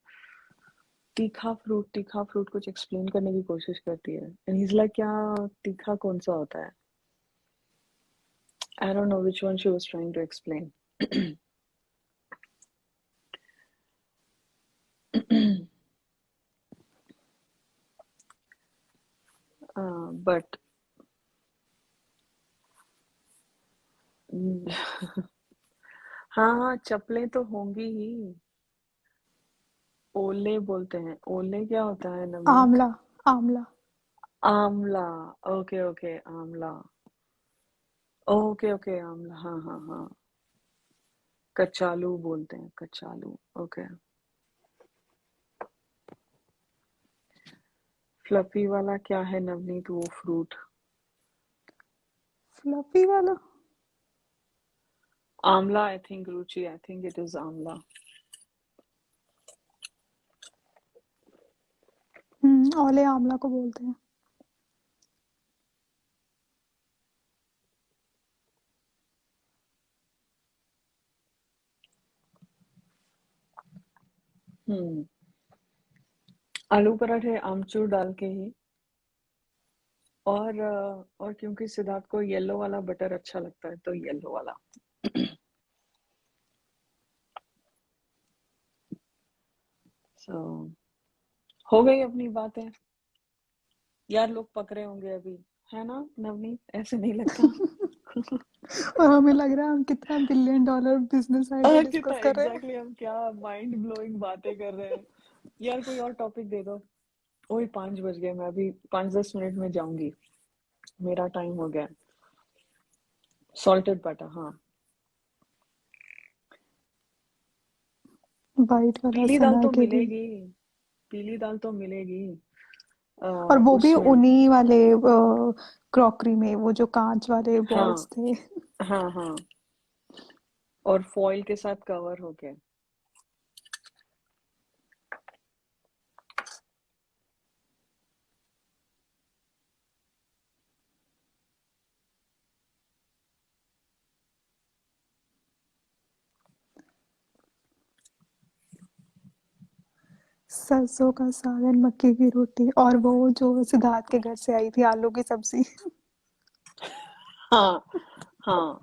तीखा फ्रूट कुछ एक्सप्लेन करने की कोशिश करती है, एंड ही इज लाइक क्या तीखा कौन सा होता है, I don't know which one she was trying to explain. But हाँ हाँ चप्पलें तो होंगी ही। ओले बोलते हैं, ओले क्या होता है नवनीत? आंवला, आंवला। Amla, okay okay Amla, okay okay Amla, हाँ हाँ हाँ। कचालू बोलते हैं, कचालू, ओके। फ्लफी वाला क्या है नवनीत वो फ्रूट? फ्लफी वाला। Amla I think, Ruchi I think it is Amla. ओले आंवला को बोलते हैं। हम्म आलू पराठे आमचूर डाल के ही, और क्योंकि सिद्धार्थ को येलो वाला बटर अच्छा लगता है तो येलो वाला। सो हो गई अपनी बातें यार, लोग पक रहे होंगे अभी, है ना नवनीत, ऐसे नहीं लगता? और हमें लग रहा है हम कितना $1 बिलियन बिजनेस आइडिया कितना डिस्कस कर रहे हैं। एग्जैक्टली हम क्या माइंड ब्लोइंग बातें कर रहे हैं। यार कोई और टॉपिक दे दो। ओए 5 बज गए, मैं अभी 5-10 मिनट में जाऊंगी, मेरा टाइम हो गया। सॉल्टेड बटर, हाँ। वाइट वाला पीली दाल सना तो के लिए। मिलेगी, पीली दाल तो मिलेगी। और वो भी उसमें, उन्हीं वाले क्रॉकरी में, वो जो कांच वाले बॉल्स हाँ थे। हाँ हाँ, और फॉइल के साथ कवर हो गया। सरसों का साग एंड मक्की की रोटी, और वो जो सिद्धार्थ के घर से आई थी आलू की सब्जी। हाँ हाँ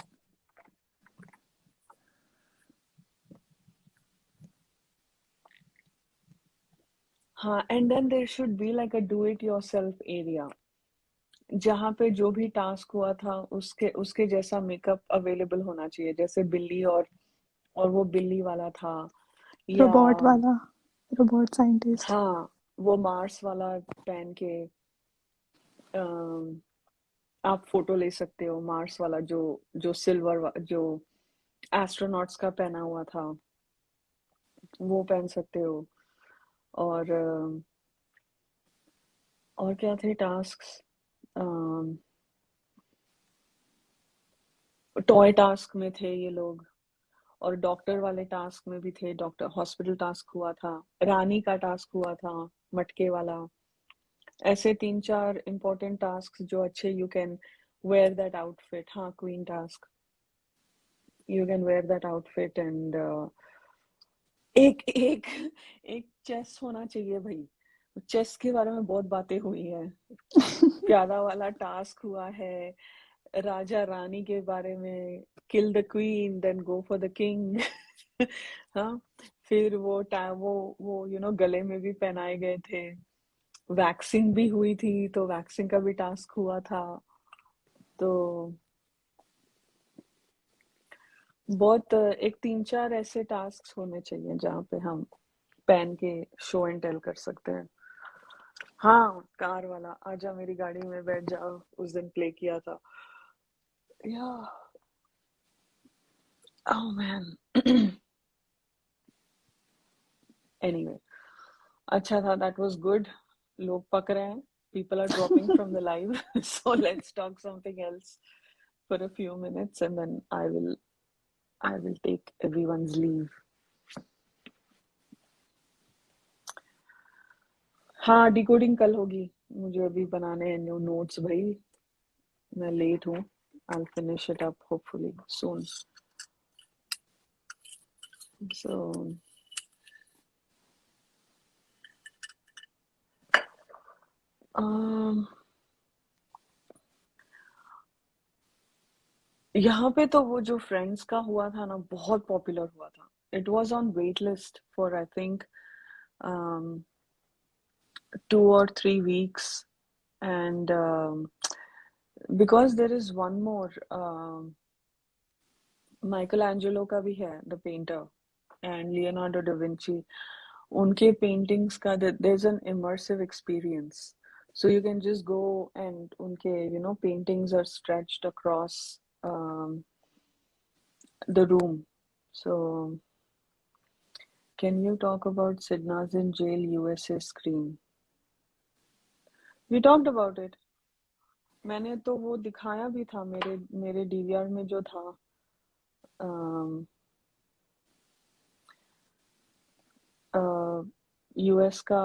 हाँ, and then there should be like a do it yourself area, जहाँ पे जो भी टास्क हुआ था उसके उसके जैसा मेकअप अवेलेबल होना चाहिए, जैसे बिल्ली और वो बिल्ली वाला था, या रोबोट वाला, रोबोट साइंटिस्ट। हाँ, वो मार्स वाला पहन के अम, आप फोटो ले सकते हो, मार्स वाला जो जो जो एस्ट्रोनॉट्स का पहना हुआ था, वो पहन सकते हो। और और क्या थे टास्क्स? टॉय टास्क में थे ये लोग, और डॉक्टर वाले टास्क में भी थे। डॉक्टर हॉस्पिटल टास्क हुआ था, रानी का टास्क हुआ था, मटके वाला। ऐसे 3-4 इम्पोर्टेंट टास्क जो अच्छे, you can wear that outfit. हाँ, queen task, you can wear that outfit and एक एक एक चेस होना चाहिए भाई। चेस के बारे में बहुत बातें हुई है। प्यादा वाला टास्क हुआ है, राजा रानी के बारे में, kill the queen then go for the king. हाँ, फिर वो गले में भी पहनाए गए थे। वैक्सिंग भी हुई थी, तो वैक्सिंग का भी टास्क हुआ था। तो बहुत एक 3-4 ऐसे टास्क होने चाहिए जहाँ पे हम पहन के शो एंड टेल कर सकते हैं। हाँ, कार वाला, आजा मेरी गाड़ी में बैठ जाओ, उस दिन प्ले किया था। या ओह मैन। एनीवे, अच्छा था, दैट वाज गुड। लोग पक रहे हैं, people are dropping from the live, so let's talk something else for a few minutes and then I will take everyone's leave. हाँ, डिकोडिंग कल होगी, मुझे अभी बनाने हैं न्यू नोट्स भाई, मैं लेट हूँ। I'll finish it up hopefully soon. So um, यहाँ पे तो वो जो फ्रेंड्स का हुआ था ना, बहुत पॉपुलर हुआ था। It was on wait list for I think 2 or 3 weeks, and because there is one more, Michael का भी है, the painter, and Leonardo da Vinci. उनके पेंटिंग्स का there is an immersive experience, so you can just go and उनके paintings are stretched across the room. So can you talk about Sidna's in jail USA screen? We talked about it. मैंने तो वो दिखाया भी था, मेरे मेरे DVR में जो था। यूएस का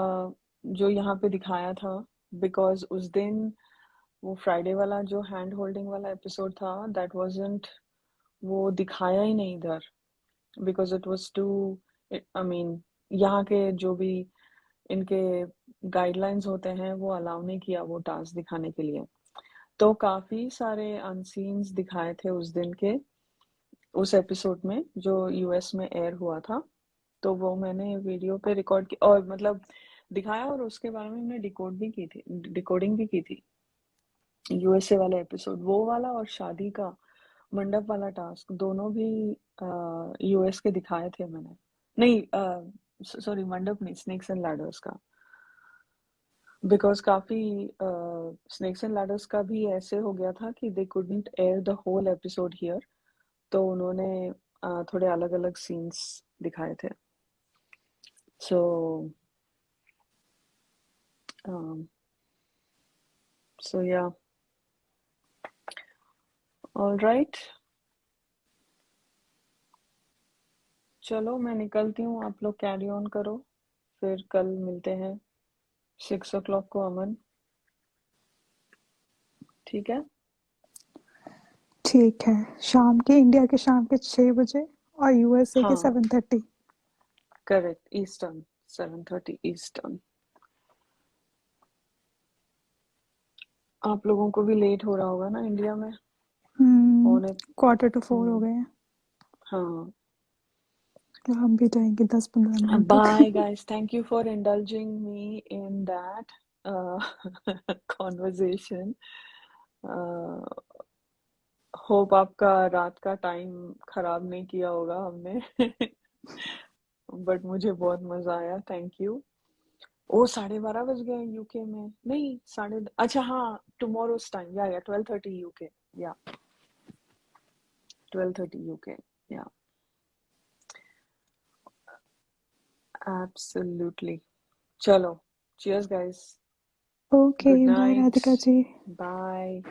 जो यहाँ पे दिखाया था, बिकॉज उस दिन वो फ्राइडे वाला जो हैंड होल्डिंग वाला एपिसोड था, दैट वाजंट, वो दिखाया ही नहीं इधर, because it was too, I mean यहाँ के जो भी इनके गाइडलाइंस होते हैं, वो अलाउ नहीं किया वो टास्क दिखाने के लिए। तो काफी सारे अनसीन्स दिखाए थे उस दिन के, उस एपिसोड में जो यूएस में एयर हुआ था। तो वो मैंने वीडियो पे रिकॉर्ड की, और मतलब दिखाया, और उसके बारे में मैंने डिकोडिंग भी की थी। यूएसए वाला एपिसोड, वो वाला, और शादी का मंडप वाला टास्क, दोनों भी यूएस के दिखाए थे मैंने। नहीं, सॉरी, मंडप नहीं, स्नेक्स एंड लैडर्स का, बिकॉज काफी स्नेक्स एंड लैडर्स का भी ऐसे हो गया था कि they couldn't air the whole episode here, तो उन्होंने थोड़े अलग अलग सीन्स दिखाए थे। सो so yeah, all right, चलो मैं निकलती हूँ, आप लोग कैरी ऑन करो, फिर कल मिलते हैं 6 o'clock को, अमन, ठीक है? ठीक है, शाम के, इंडिया के शाम के 6 बजे और यूएसए के हाँ, 7:30। Correct, eastern, 7:30 eastern. आप लोगों को भी लेट हो रहा होगा ना इंडिया में, पौने 4:45 हो गए हैं, हाँ। तो हम भी जाएंगे 10-15 मिनट Bye, तक। guys. Thank you for indulging me in that uh, conversation. Uh, hope आपका रात का टाइम खराब नहीं किया होगा हमने। बट मुझे बहुत मजा आया, थैंक यू। ओ 12:30 बज गए यूके में, नहीं साढ़े, अच्छा हाँ टुमारोज टाइम, या 12:30 यूके, या 12:30 यूके, या एब्सोल्युटली। चलो, cheers guys, okay, good bye night, Radhika ji. bye।